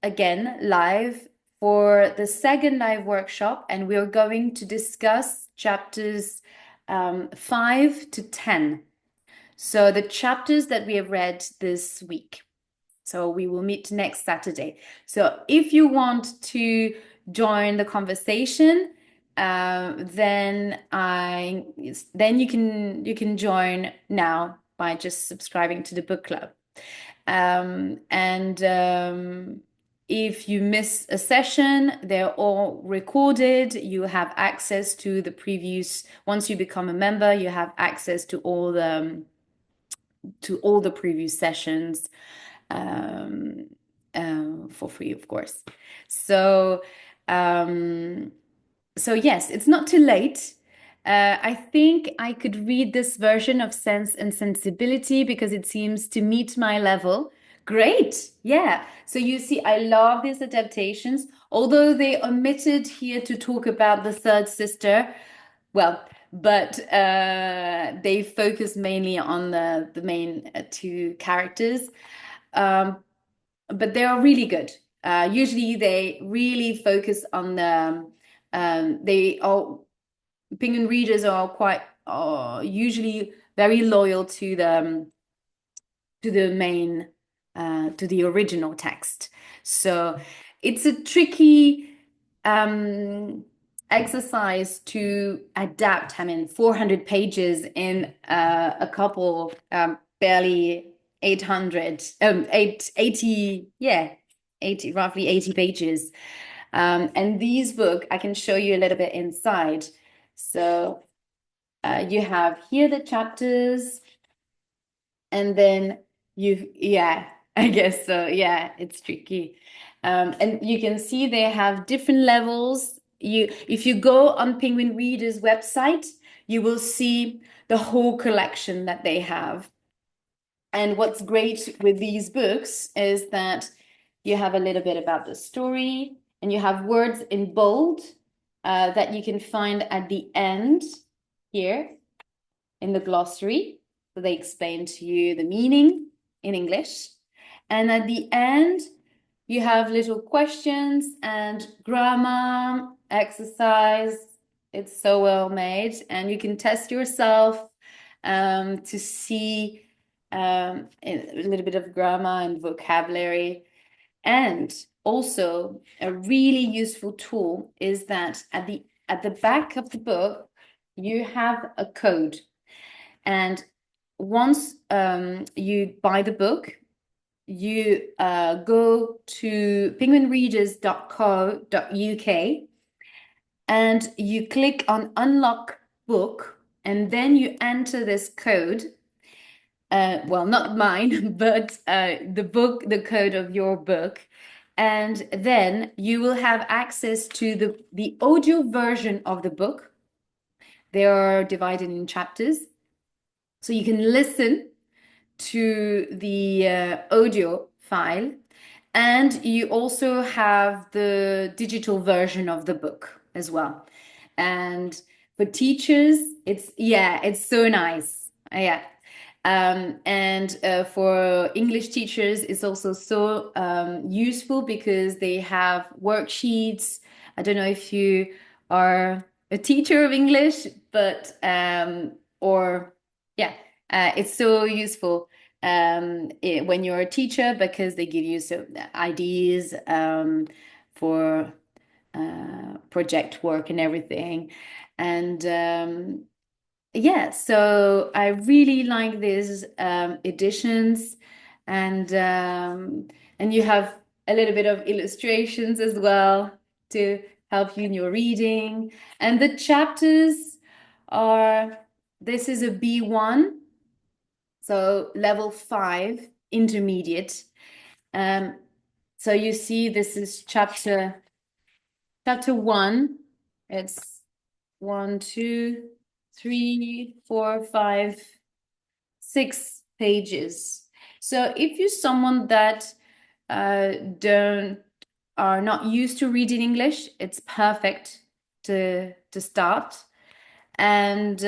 again live for the second live workshop, and we're going to discuss chapters 5 to 10. So the chapters that we have read this week. So we will meet next Saturday. So if you want to join the conversation, then you can join now by just subscribing to the book club. And if you miss a session, they're all recorded. You have access to the previous. Once you become a member, you have access to all the previous sessions for free, of course. So So yes, it's not too late. I think I could read this version of Sense and Sensibility because it seems to meet my level. Great. Yeah. So you see, I love these adaptations, although they omitted here to talk about the third sister. Well, but they focus mainly on the main two characters. Um, but they are really good. Usually they really focus on they are Penguin readers are quite usually very loyal to the main to the original text. So it's a tricky um, exercise to adapt. I mean, 400 pages in a couple barely 800 80, yeah, 80, roughly 80 pages. And these book I can show you a little bit inside. So you have here the chapters, and then yeah, I guess so. Yeah, it's tricky. And you can see they have different levels. If you go on Penguin Reader's website, you will see the whole collection that they have. And what's great with these books is that you have a little bit about the story, and you have words in bold that you can find at the end here in the glossary. So they explain to you the meaning in English. And at the end, you have little questions and grammar, exercise. It's so well made, and you can test yourself to see a little bit of grammar and vocabulary. And also, a really useful tool is that at the back of the book, you have a code. And once you buy the book, you go to penguinreaders.co.uk and you click on unlock book, and then you enter this code. Well, not mine, but the code of your book. And then you will have access to the audio version of the book. They are divided in chapters. So you can listen to the audio file, and you also have the digital version of the book as well. And for teachers, it's so nice. Yeah. And for English teachers, it's also so useful because they have worksheets. I don't know if you are a teacher of English, but or yeah, it's so useful when you're a teacher because they give you some ideas for project work and everything. And yeah, so I really like these editions, and and you have a little bit of illustrations as well to help you in your reading. And the chapters are, this is a B1, so level 5, intermediate. Um, so you see this is chapter 1. It's 1, 2, 3, 4, 5, 6 pages. So if you're someone that don't are not used to reading English, it's perfect to start. And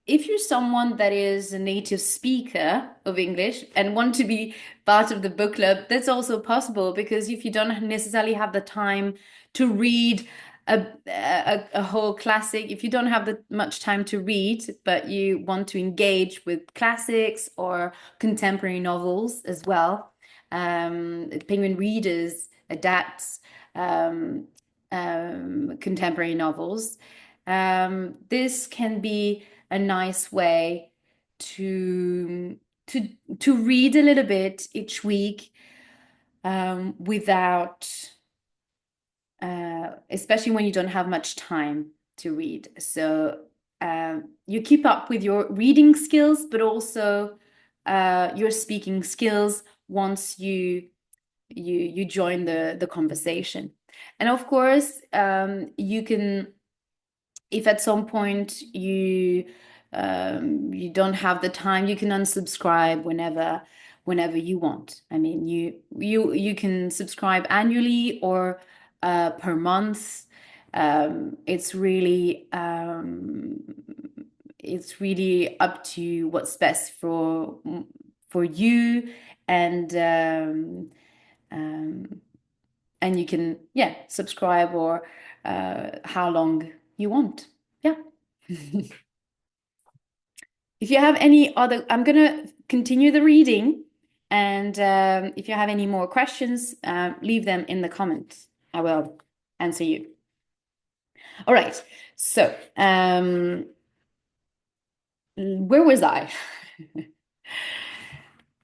if you're someone that is a native speaker of English and want to be part of the book club, that's also possible, because if you don't necessarily have the time to read a whole classic, if you don't have the much time to read, but you want to engage with classics or contemporary novels as well, Penguin Readers adapts contemporary novels. This can be a nice way to to to read a little bit each week without especially when you don't have much time to read. So you keep up with your reading skills, but also your speaking skills once you join the conversation. And of course, you can, if at some point you don't have the time, you can unsubscribe whenever you want. I mean, you can subscribe annually or per month. It's really up to what's best for you, and um, and you can, yeah, subscribe or how long you want. Yeah. If you have any other, I'm gonna continue the reading, and if you have any more questions, leave them in the comments. I will answer you. All right. So, where was I?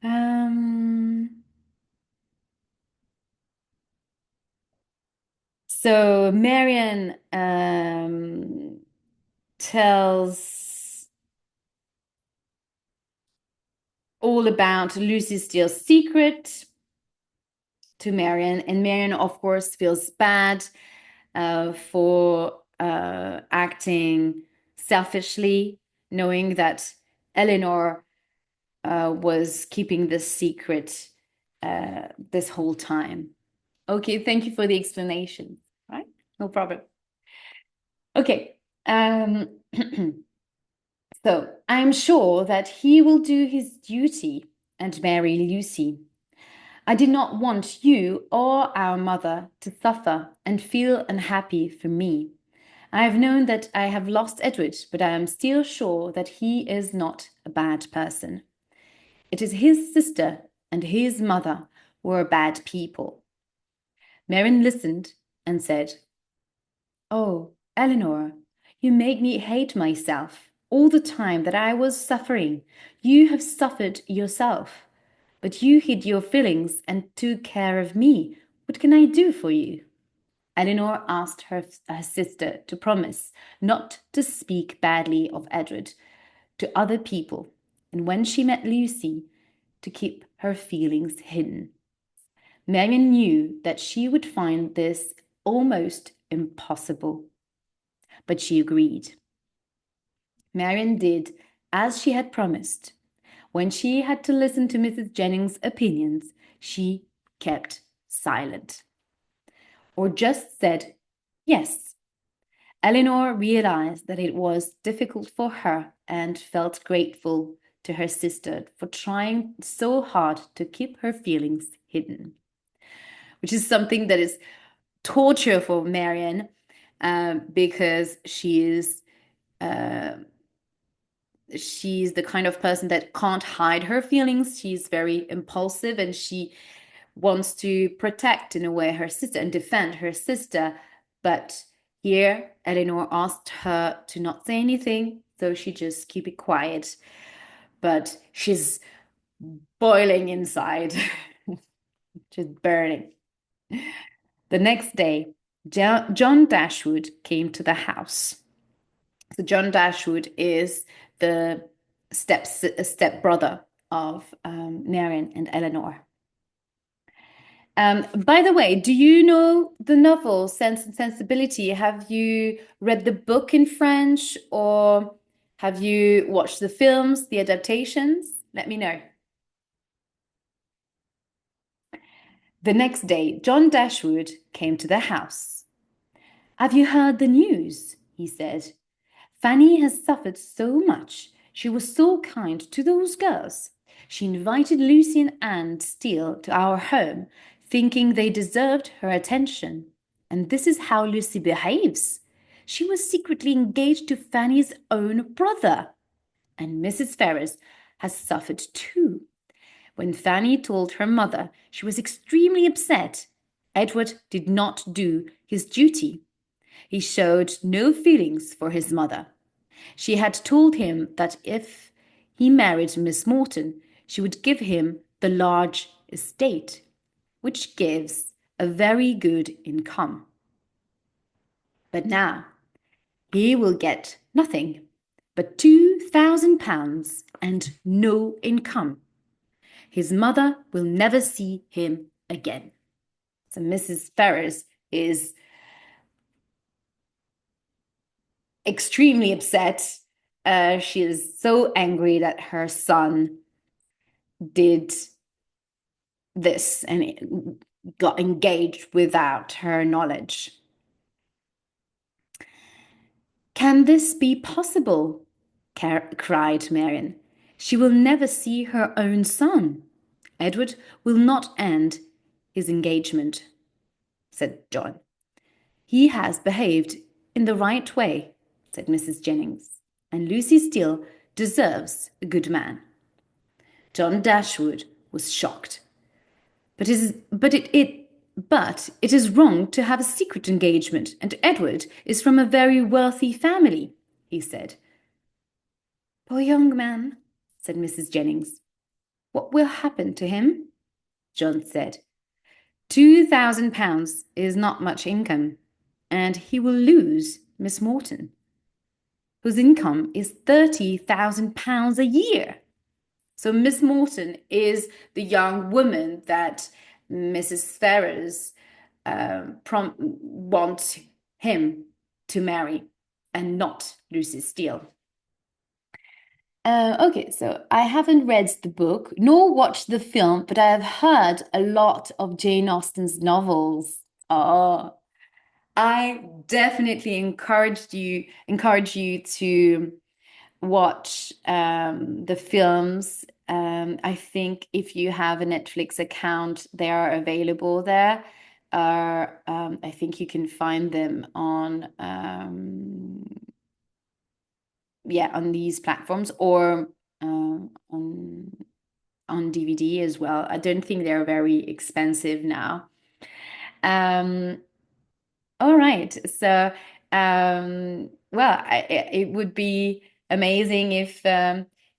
um, so Marianne tells all about Lucy Steele's secret to Marianne, and Marianne, of course, feels bad for acting selfishly, knowing that Elinor was keeping this secret this whole time. Okay, thank you for the explanation. Right? No problem. Okay. So I'm sure that he will do his duty and marry Lucy. I did not want you or our mother to suffer and feel unhappy for me. I have known that I have lost Edward, but I am still sure that he is not a bad person. It is his sister and his mother who are bad people. Marianne listened and said, Oh, Elinor, you make me hate myself. All the time that I was suffering, you have suffered yourself. But you hid your feelings and took care of me. What can I do for you? Elinor asked her sister to promise not to speak badly of Edward to other people, and when she met Lucy, to keep her feelings hidden. Marianne knew that she would find this almost impossible, but she agreed. Marianne did as she had promised. When she had to listen to Mrs. Jennings' opinions, she kept silent, or just said yes. Elinor realized that it was difficult for her and felt grateful to her sister for trying so hard to keep her feelings hidden, which is something that is torture for Marianne because she's the kind of person that can't hide her feelings. She's very impulsive and she wants to protect, in a way, her sister and defend her sister. But here, Elinor asked her to not say anything, so she just keep it quiet. But she's boiling inside. She's burning. The next day, John Dashwood came to the house. So John Dashwood is the step brother of Marianne and Elinor. By the way, do you know the novel Sense and Sensibility? Have you read the book in French or have you watched the films, the adaptations? Let me know. The next day, John Dashwood came to the house. Have you heard the news? He said. Fanny has suffered so much. She was so kind to those girls. She invited Lucy and Anne Steele to our home, thinking they deserved her attention. And this is how Lucy behaves. She was secretly engaged to Fanny's own brother. And Mrs. Ferrars has suffered too. When Fanny told her mother, she was extremely upset. Edward did not do his duty. He showed no feelings for his mother. She had told him that if he married Miss Morton, she would give him the large estate, which gives a very good income. But now he will get nothing but £2,000 and no income. His mother will never see him again. So Mrs. Ferrars is extremely upset. She is so angry that her son did this and got engaged without her knowledge. Can this be possible? Cried Marianne. She will never see her own son. Edward will not end his engagement, said John. He has behaved in the right way, said Mrs. Jennings, and Lucy Steele deserves a good man. John Dashwood was shocked. But it is wrong to have a secret engagement, and Edward is from a very wealthy family, he said. Poor young man, said Mrs. Jennings. What will happen to him? John said. £2,000 is not much income, and he will lose Miss Morton, whose income is £30,000 a year. So Miss Morton is the young woman that Mrs. Ferrers wants him to marry, and not Lucy Steele. Okay, so I haven't read the book nor watched the film, but I have heard a lot of Jane Austen's novels. Oh, I definitely encourage you to watch the films. I think if you have a Netflix account, they are available there. I think you can find them on on these platforms or on DVD as well. I don't think they're very expensive now. All right. So, it would be amazing if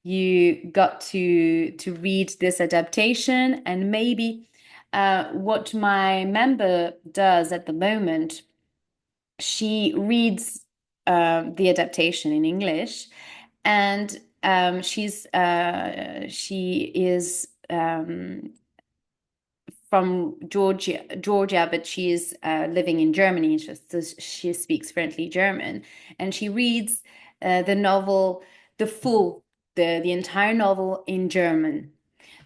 you got to read this adaptation, and maybe what my member does at the moment, she reads the adaptation in English, and she is from Georgia, but she is living in Germany. So she speaks fluently German, and she reads the novel, the entire novel in German.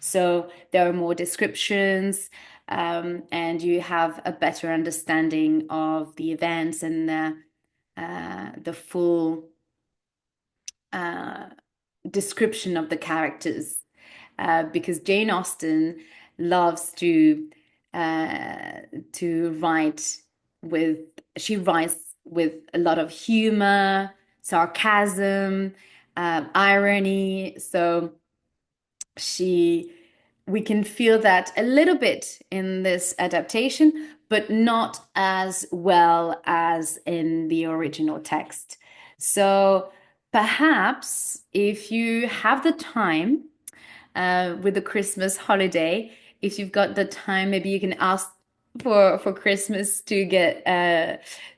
So there are more descriptions, and you have a better understanding of the events and the full description of the characters. Because Jane Austen loves to write with she writes with a lot of humor, sarcasm, irony. So we can feel that a little bit in this adaptation, but not as well as in the original text. So perhaps if you have the time, with the Christmas holiday, if you've got the time, maybe you can ask for Christmas to get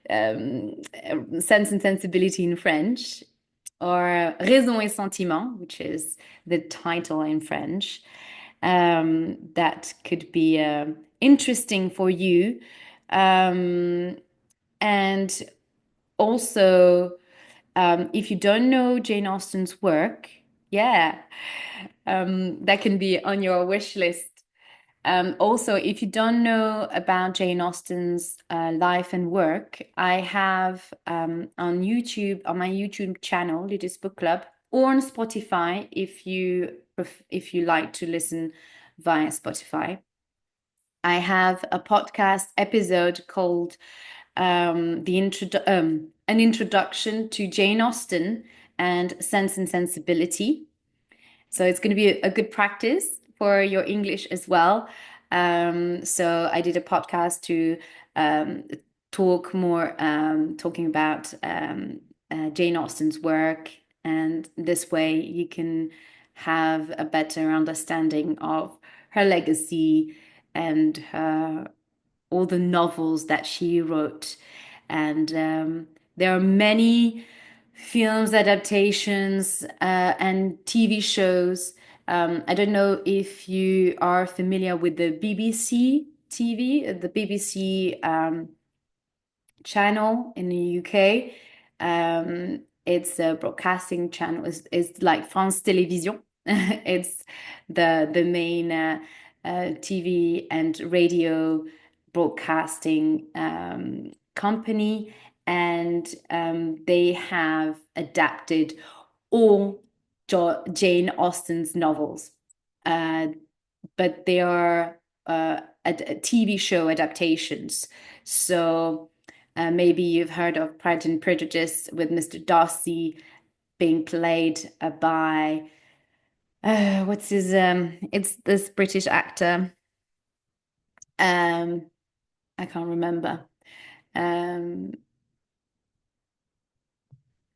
Sense and Sensibility in French, or Raison et Sentiment, which is the title in French. That could be interesting for you. And also, if you don't know Jane Austen's work, that can be on your wish list. Also, if you don't know about Jane Austen's life and work, I have on YouTube, on my YouTube channel, Liddy's Book Club, or on Spotify if you like to listen via Spotify. I have a podcast episode called an introduction to Jane Austen and Sense and Sensibility. So it's going to be a good practice for your English as well. So I did a podcast to talking about Jane Austen's work, and this way you can have a better understanding of her legacy and all the novels that she wrote. And there are many films adaptations and TV shows. I don't know if you are familiar with the BBC TV, the BBC channel in the UK. It's a broadcasting channel. It's like France Télévisions. It's the main TV and radio broadcasting company, and they have adapted all Jane Austen's novels, uh, but they are TV show adaptations. So maybe you've heard of Pride and Prejudice with Mr. Darcy being played by what's his it's this British actor. Um, I can't remember. Um,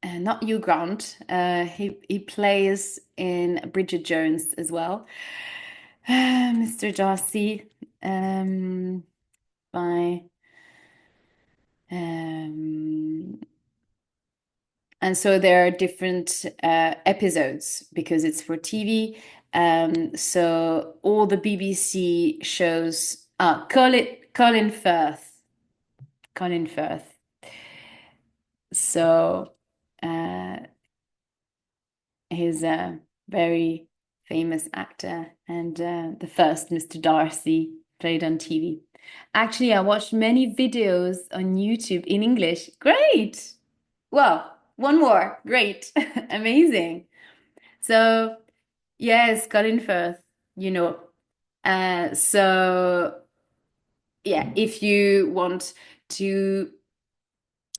Not Hugh Grant. He plays in Bridget Jones as well. Mr. Darcy, by um, and so there are different episodes because it's for TV. So all the BBC shows. Colin Firth. Colin Firth. So uh, he's a very famous actor and the first Mr. Darcy played on TV. Actually, I watched many videos on YouTube in English. Great! Well, one more. Great. Amazing. So, yes, Colin Firth, you know. So, yeah, if you want to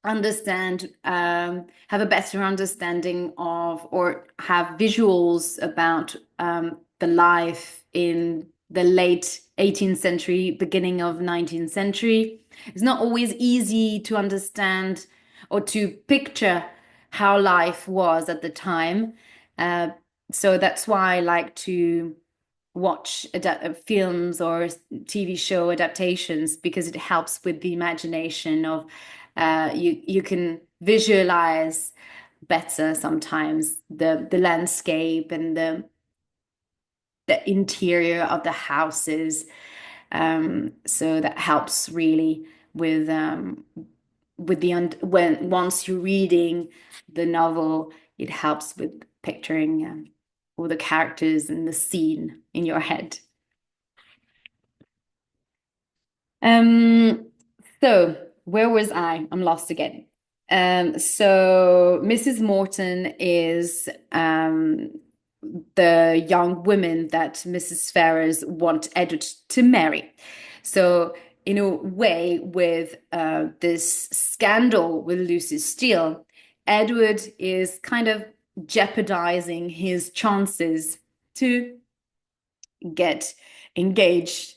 understand, have a better understanding of, or have visuals about the life in the late 18th century, beginning of 19th century. It's not always easy to understand or to picture how life was at the time. Uh, so that's why I like to watch films or TV show adaptations because it helps with the imagination of you can visualize better sometimes the landscape and the interior of the houses. So that helps really with when once you're reading the novel, it helps with picturing all the characters and the scene in your head. Um, so where was I? I'm lost again. So Mrs. Morton is the young woman that Mrs. Ferrers want Edward to marry. So in a way, with this scandal with Lucy Steele, Edward is kind of jeopardizing his chances to get engaged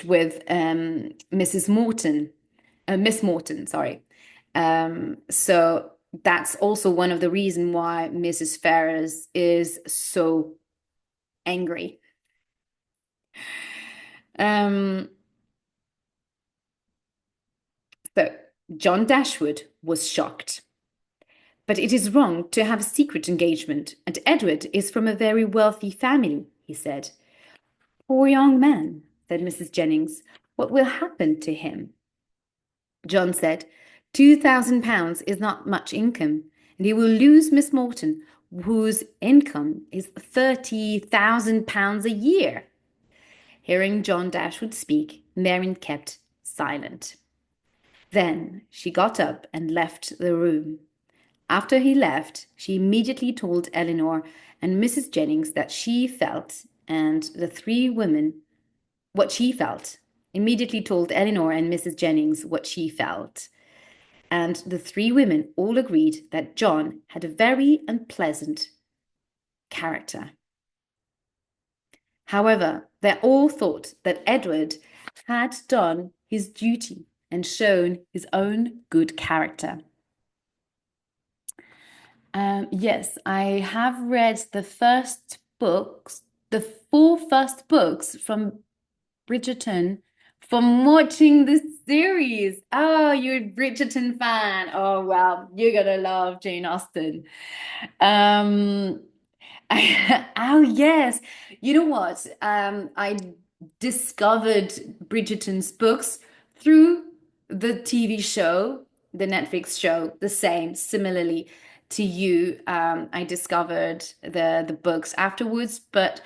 with Mrs. Morton, Miss Morton, sorry. So that's also one of the reasons why Mrs. Ferrers is so angry. Um, so John Dashwood was shocked. But it is wrong to have a secret engagement, and Edward is from a very wealthy family, he said. Poor young man, said Mrs. Jennings. What will happen to him? John said, £2,000 is not much income, and he will lose Miss Morton, whose income is £30,000 a year. Hearing John Dashwood speak, Marianne kept silent. Then she got up and left the room. After he left, she immediately told Elinor and Mrs. Jennings that she felt, and the three women what she felt. Immediately told Elinor and Mrs. Jennings what she felt. And the three women all agreed that John had a very unpleasant character. However, they all thought that Edward had done his duty and shown his own good character. Yes, I have read the first books, the four first books from Bridgerton from watching this series. Oh, you're a Bridgerton fan. Oh, well, you're gonna love Jane Austen. Um, oh, yes. You know what? I discovered Bridgerton's books through the TV show, the Netflix show, the same. Similarly to you, I discovered the books afterwards, but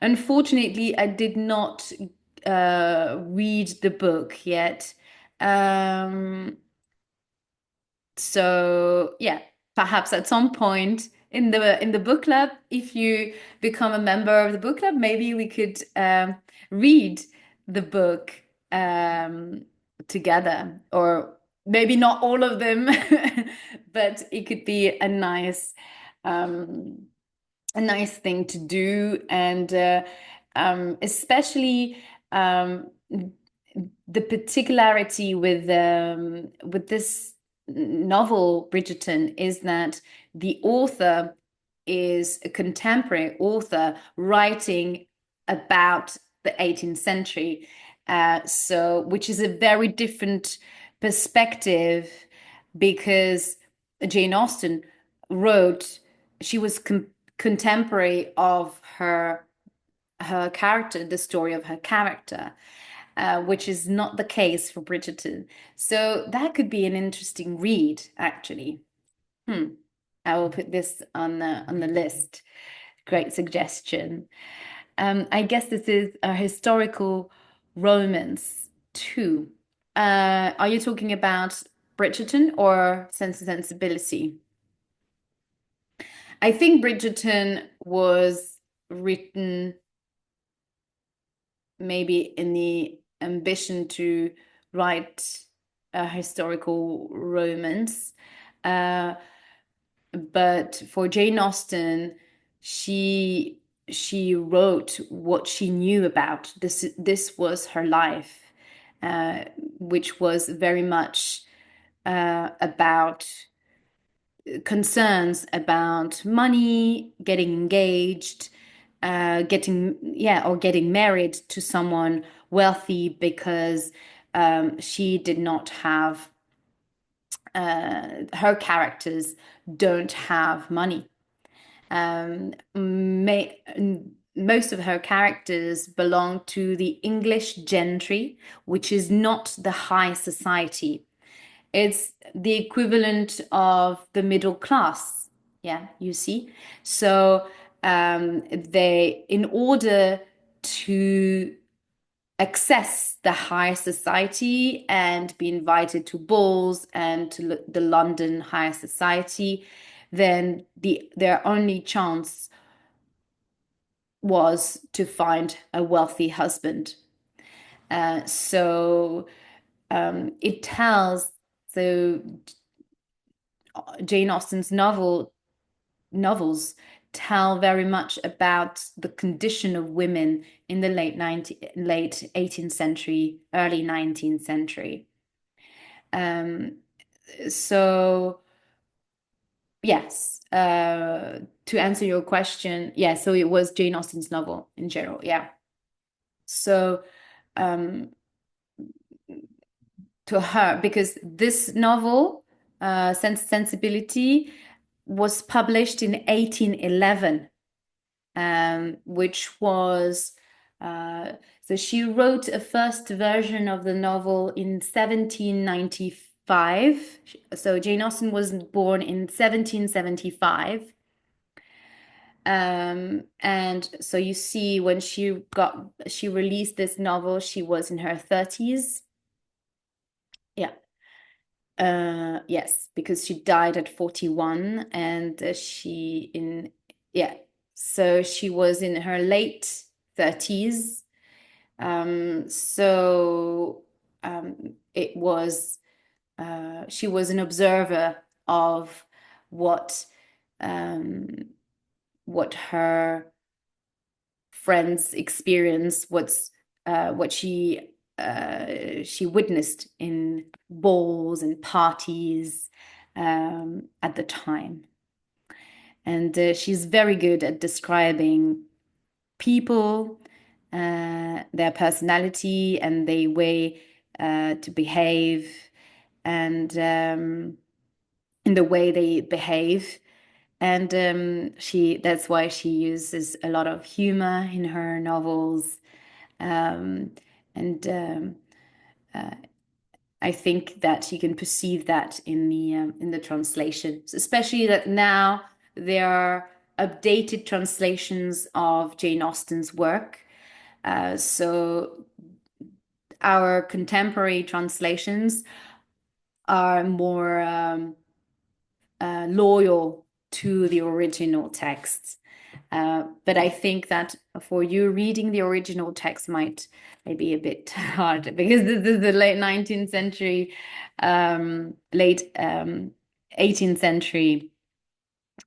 unfortunately, I did not read the book yet. Um, so yeah, perhaps at some point in the book club, if you become a member of the book club, maybe we could read the book um, together, or maybe not all of them, but it could be um, a nice thing to do, and especially um, the particularity with this novel, Bridgerton, is that the author is a contemporary author writing about the 18th century, so which is a very different perspective because Jane Austen wrote, she was contemporary of her character, the story of her character, which is not the case for Bridgerton. So that could be an interesting read, actually. Hmm. I will put this on the list. Great suggestion. I guess this is a historical romance too. Are you talking about Bridgerton or Sense and Sensibility? I think Bridgerton was written maybe in the ambition to write a historical romance. Uh, but for Jane Austen, she she wrote what she knew about. This was her life, uh, which was very much about concerns about money, getting engaged, getting married to someone wealthy because she did not have her characters don't have money. May, most of her characters belong to the English gentry, which is not the high society. It's the equivalent of the middle class. Yeah, you see. So in order to access the high society and be invited to balls and to the London high society, then their only chance was to find a wealthy husband. So it tells so Jane Austen's novels tell very much about the condition of women in the late 18th century, early 19th century. Um, so yes, to answer your question, yeah, so it was Jane Austen's novel in general, yeah. So um, to her, because this novel, Sense Sensibility, was published in 1811, which was so she wrote a first version of the novel in 1795. So Jane Austen was born in 1775. And so you see when she released this novel, she was in her 30s. Yeah. Yes, because she died at 41 and yeah, so she was in her late 30s. So it was she was an observer of what um, what her friends experienced, what she witnessed in balls and parties at the time. And she's very good at describing people, their personality, and their way to behave, and in the way they behave. And that's why she uses a lot of humor in her novels. Um, and I think that you can perceive that in the translation, especially that now there are updated translations of Jane Austen's work. So our contemporary translations are more loyal to the original text. But I think that for you, reading the original text might be a bit hard because this is the late 19th century, late 18th century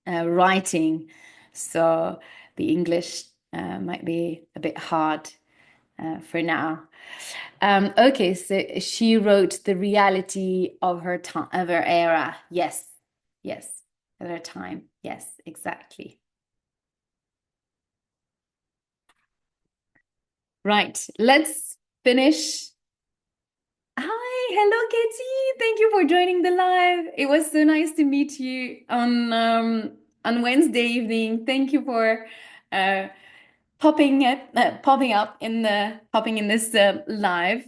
writing. So the English might be a bit hard for now. Okay, so she wrote the reality of her time, of her era. Yes, yes, of her time. Yes, exactly. Right, let's finish. Hi, hello, Katie. Thank you for joining the live. It was so nice to meet you on Wednesday evening. Thank you for uh, popping in this live.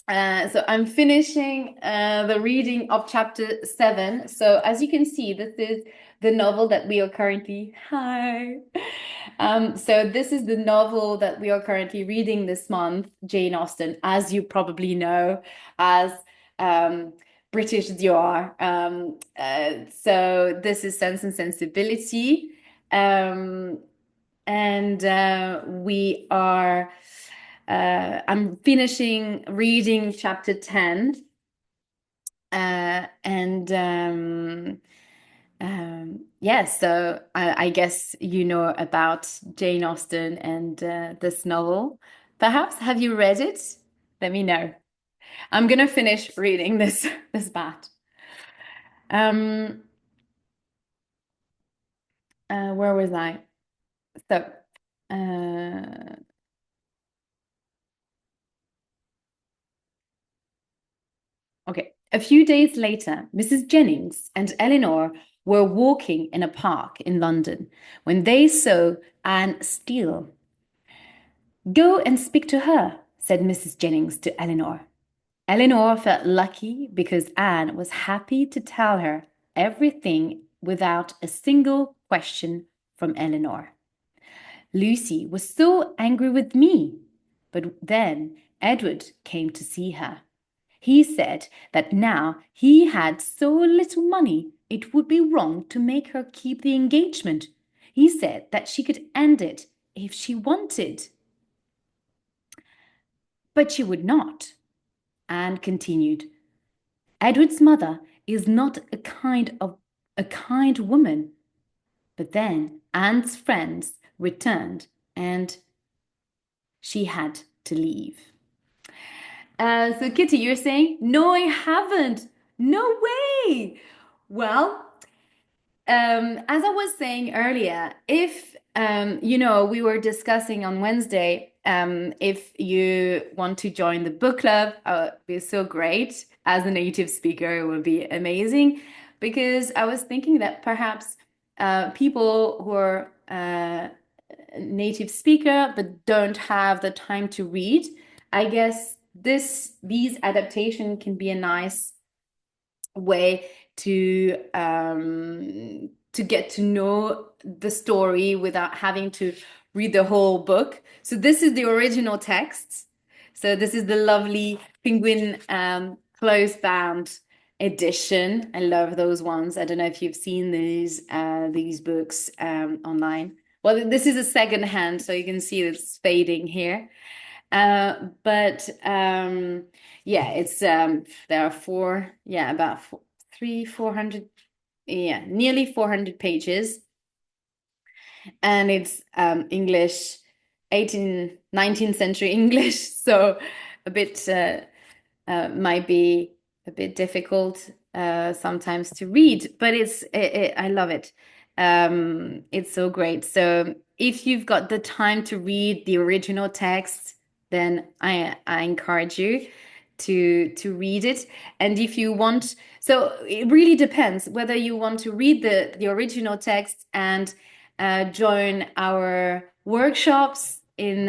So I'm finishing the reading of chapter 7. So as you can see, this is the novel that we are currently, hi. So this is the novel that we are currently reading this month, Jane Austen, as you probably know, as um, British as you are. So this is Sense and Sensibility. And we are I'm finishing reading chapter 10. And yeah, so I guess you know about Jane Austen and this novel. Perhaps have you read it? Let me know. I'm gonna finish reading this part. Um, where was I? So, uh, okay. A few days later, Mrs. Jennings and Elinor were walking in a park in London when they saw Anne Steele. Go and speak to her, said Mrs. Jennings to Elinor. Elinor felt lucky because Anne was happy to tell her everything without a single question from Elinor. Lucy was so angry with me. But then Edward came to see her. He said that now he had so little money, it would be wrong to make her keep the engagement. He said that she could end it if she wanted. But she would not. Anne continued. Edward's mother is not a kind woman. But then Anne's friends returned and she had to leave. So Kitty, you're saying, no, I haven't. No way. Well, as I was saying earlier, if you know, we were discussing on Wednesday, if you want to join the book club, it would be so great. As a native speaker, it would be amazing because I was thinking that perhaps people who are native speaker but don't have the time to read, I guess these adaptation can be a nice way to get to know the story without having to read the whole book. So this is the original text. So this is the lovely penguin close bound edition. I love those ones. I don't know if you've seen these books online. Well, this is a second hand, so you can see it's fading here. But yeah, it's there are about 400, yeah, nearly 400 pages, and it's English, 19th century English, so a bit might be a bit difficult sometimes to read, but I love it. It's so great. So if you've got the time to read the original text, then I encourage you to read it. And if you want, so it really depends whether you want to read the original text and join our workshops in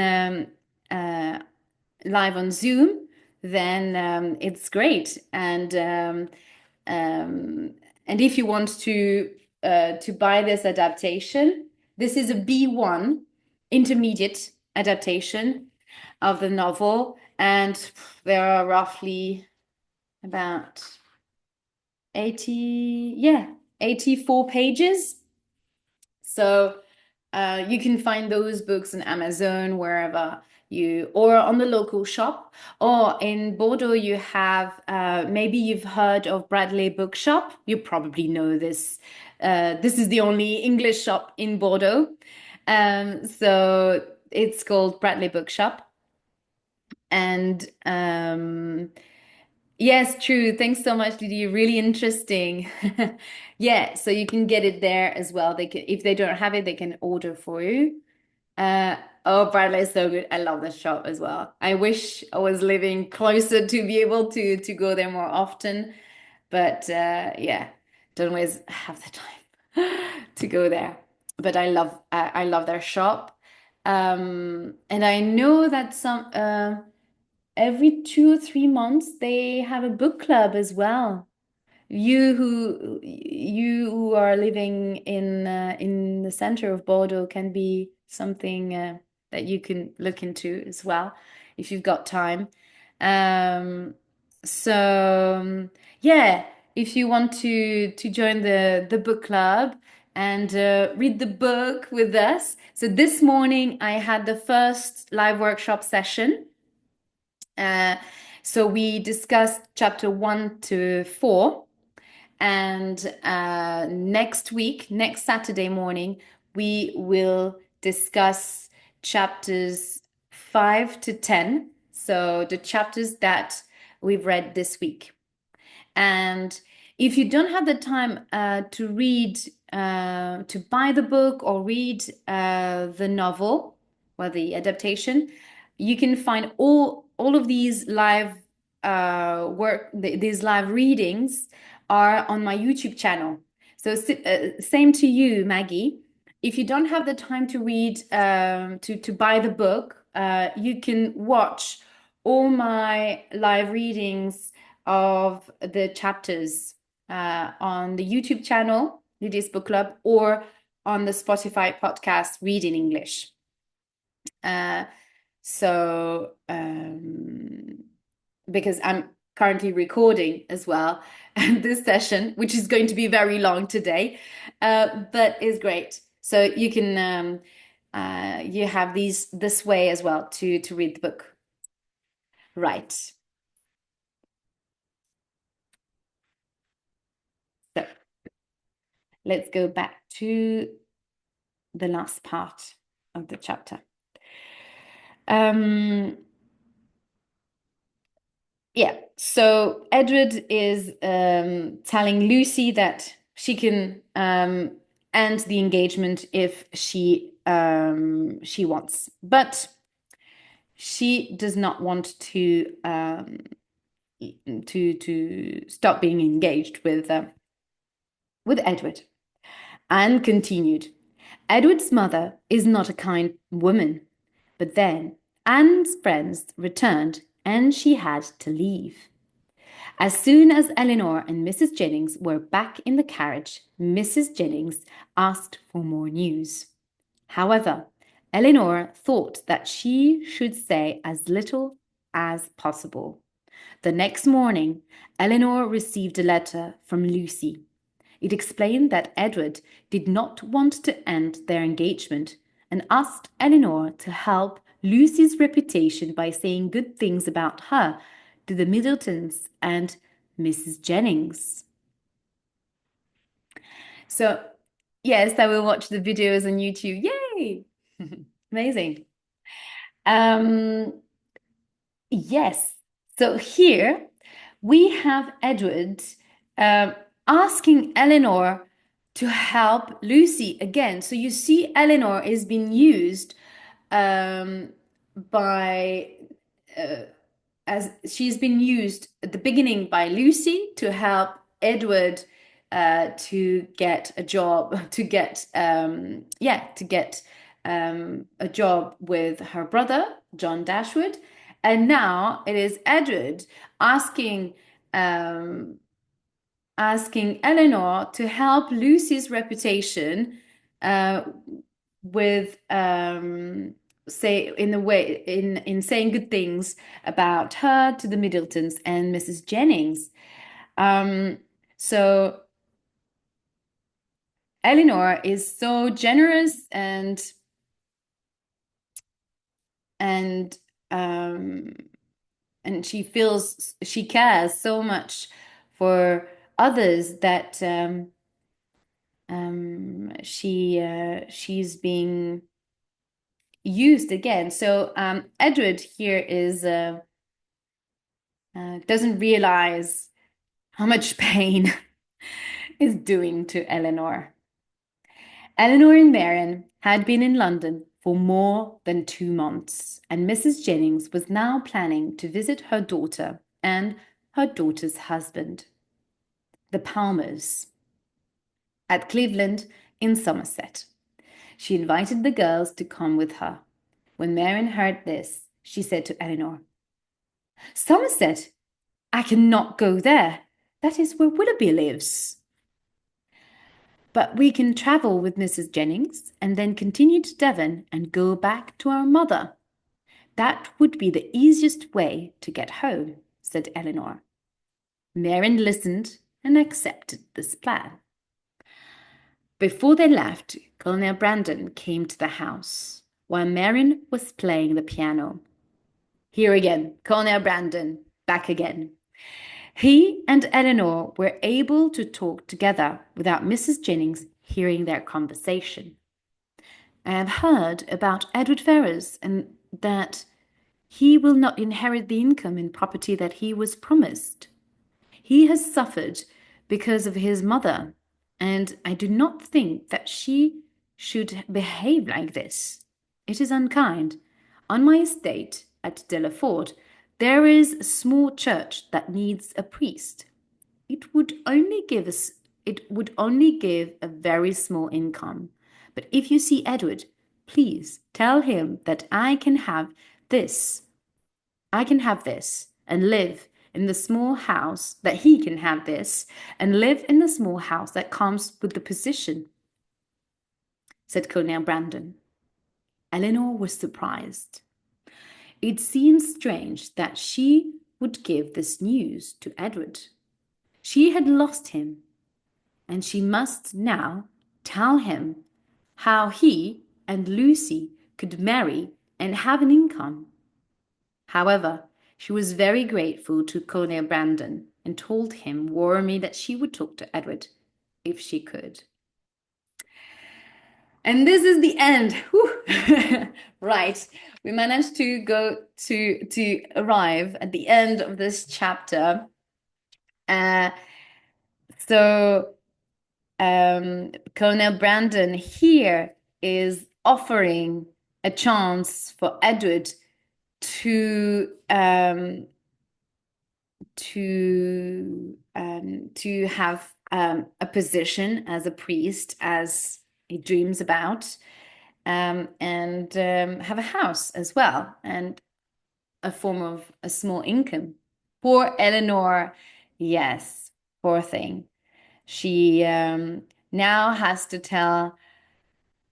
live on Zoom, then it's great. Um, and if you want to buy this adaptation, this is a B1 intermediate adaptation of the novel, and there are roughly about 80, yeah, 84 pages. So you can find those books on Amazon, wherever you, or on the local shop. Or in Bordeaux, you have, maybe you've heard of Bradley Bookshop. You probably know this. This is the only English shop in Bordeaux. So it's called Bradley Bookshop. And yes, true. Thanks so much, Didi. Really interesting. Yeah, so you can get it there as well. They can, if they don't have it, they can order for you. Uh, oh, Bradley is so good. I love the shop as well. I wish I was living closer to be able to go there more often, but yeah, don't always have the time to go there. But I love their shop. And I know that some every 2 or 3 months they have a book club as well. You who are living in the center of Bordeaux can be something that you can look into as well if you've got time. Um, so yeah, if you want to join the book club and read the book with us. So this morning I had the first live workshop session. Uh, so we discussed chapter 1 to 4. And next week, next Saturday morning, we will discuss chapters 5 to 10. So the chapters that we've read this week. And if you don't have the time to read, to buy the book or read the novel or the adaptation, you can find all of these live these live readings are on my YouTube channel. So same to you, Maggie. If you don't have the time to read, to buy the book, you can watch all my live readings of the chapters on the YouTube channel, Lydia's Book Club, or on the Spotify podcast, Read in English. Uh, so, because I'm currently recording as well this session, which is going to be very long today, but is great. So you can you have this way as well to read the book. Right. So let's go back to the last part of the chapter. Yeah, so Edward is telling Lucy that she can end the engagement if she wants, but she does not want to stop being engaged with Edward, and continued. Edward's mother is not a kind woman. But then Anne's friends returned and she had to leave. As soon as Elinor and Mrs. Jennings were back in the carriage, Mrs. Jennings asked for more news. However, Elinor thought that she should say as little as possible. The next morning, Elinor received a letter from Lucy. It explained that Edward did not want to end their engagement and asked Elinor to help Lucy's reputation by saying good things about her to the Middletons and Mrs. Jennings. So, yes, I will watch the videos on YouTube. Yay! Amazing. Yes. So here we have Edward asking Elinor to help Lucy again. So you see, Elinor is being used by as she's been used at the beginning by Lucy to help Edward to get a job, to get a job with her brother John Dashwood, And now it is Edward asking um, asking Elinor to help Lucy's reputation uh, with say in a way in saying good things about her to the Middletons and Mrs. Jennings. Um, so Elinor is so generous and um, and she cares so much for others that she's being used again. So Edward here is doesn't realize how much pain is doing to Elinor. Elinor and Marianne had been in London for more than 2 months, and Mrs. Jennings was now planning to visit her daughter and her daughter's husband, the Palmers, at Cleveland in Somerset. She invited the girls to come with her. When Marianne heard this, she said to Elinor, "Somerset? I cannot go there. That is where Willoughby lives." "But we can travel with Mrs. Jennings and then continue to Devon and go back to our mother. That would be the easiest way to get home," said Elinor. Marianne listened and accepted this plan. Before they left, Colonel Brandon came to the house while Marianne was playing the piano. Here again, Colonel Brandon, back again. He and Elinor were able to talk together without Mrs. Jennings hearing their conversation. "I have heard about Edward Ferrars and that he will not inherit the income and property that he was promised. He has suffered because of his mother, and I do not think that she should behave like this. It is unkind. On my estate at Delaford, there is a small church that needs a priest. It would only give a very small income. But if you see Edward, please tell him that I can have this. And live in the small house, that he can have this and live in the small house that comes with the position," said Colonel Brandon. Elinor was surprised. It seemed strange that she would give this news to Edward. She had lost him, and she must now tell him how he and Lucy could marry and have an income. However, she was very grateful to Colonel Brandon and told him warmly that she would talk to Edward if she could. And this is the end. Right. We managed to go to arrive at the end of this chapter. So Colonel Brandon here is offering a chance for Edward to have a position as a priest, as he dreams about, and have a house as well, and a form of a small income. Poor Elinor, yes, poor thing. She now has to tell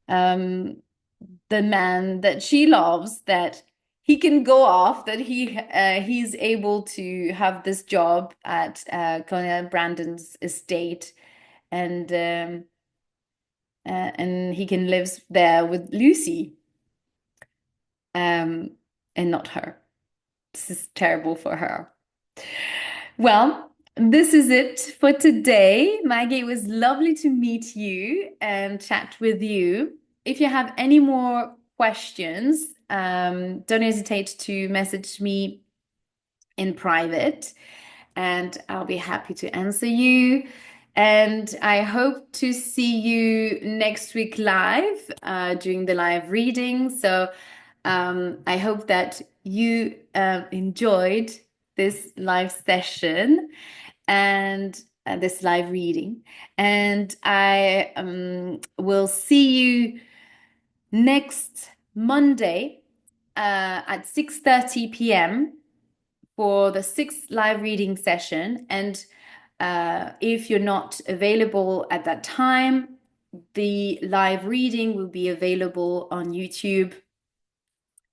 the man that she loves that he can go off, that he's able to have this job at Colonel Brandon's estate, and he can live there with Lucy, and not her. This is terrible for her. Well, this is it for today. Maggie, it was lovely to meet you and chat with you. If you have any more questions, don't hesitate to message me in private, and I'll be happy to answer you. And I hope to see you next week live during the live reading. So I hope that you enjoyed this live session and this live reading. And I will see you next Monday at 6:30 p.m. for the sixth live reading session. And if you're not available at that time, the live reading will be available on YouTube,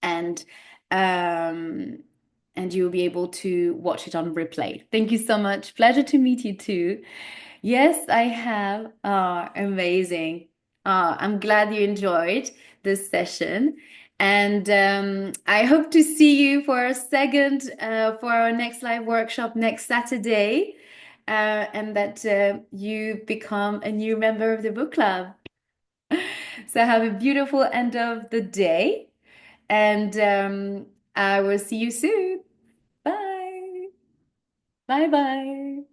and um, and you'll be able to watch it on replay. Thank you so much. Pleasure to meet you too. Yes, I have. Amazing. I'm glad you enjoyed this session. And I hope to see you for a second, for our next live workshop next Saturday, and that you become a new member of the book club. So have a beautiful end of the day, and I will see you soon. Bye. Bye bye.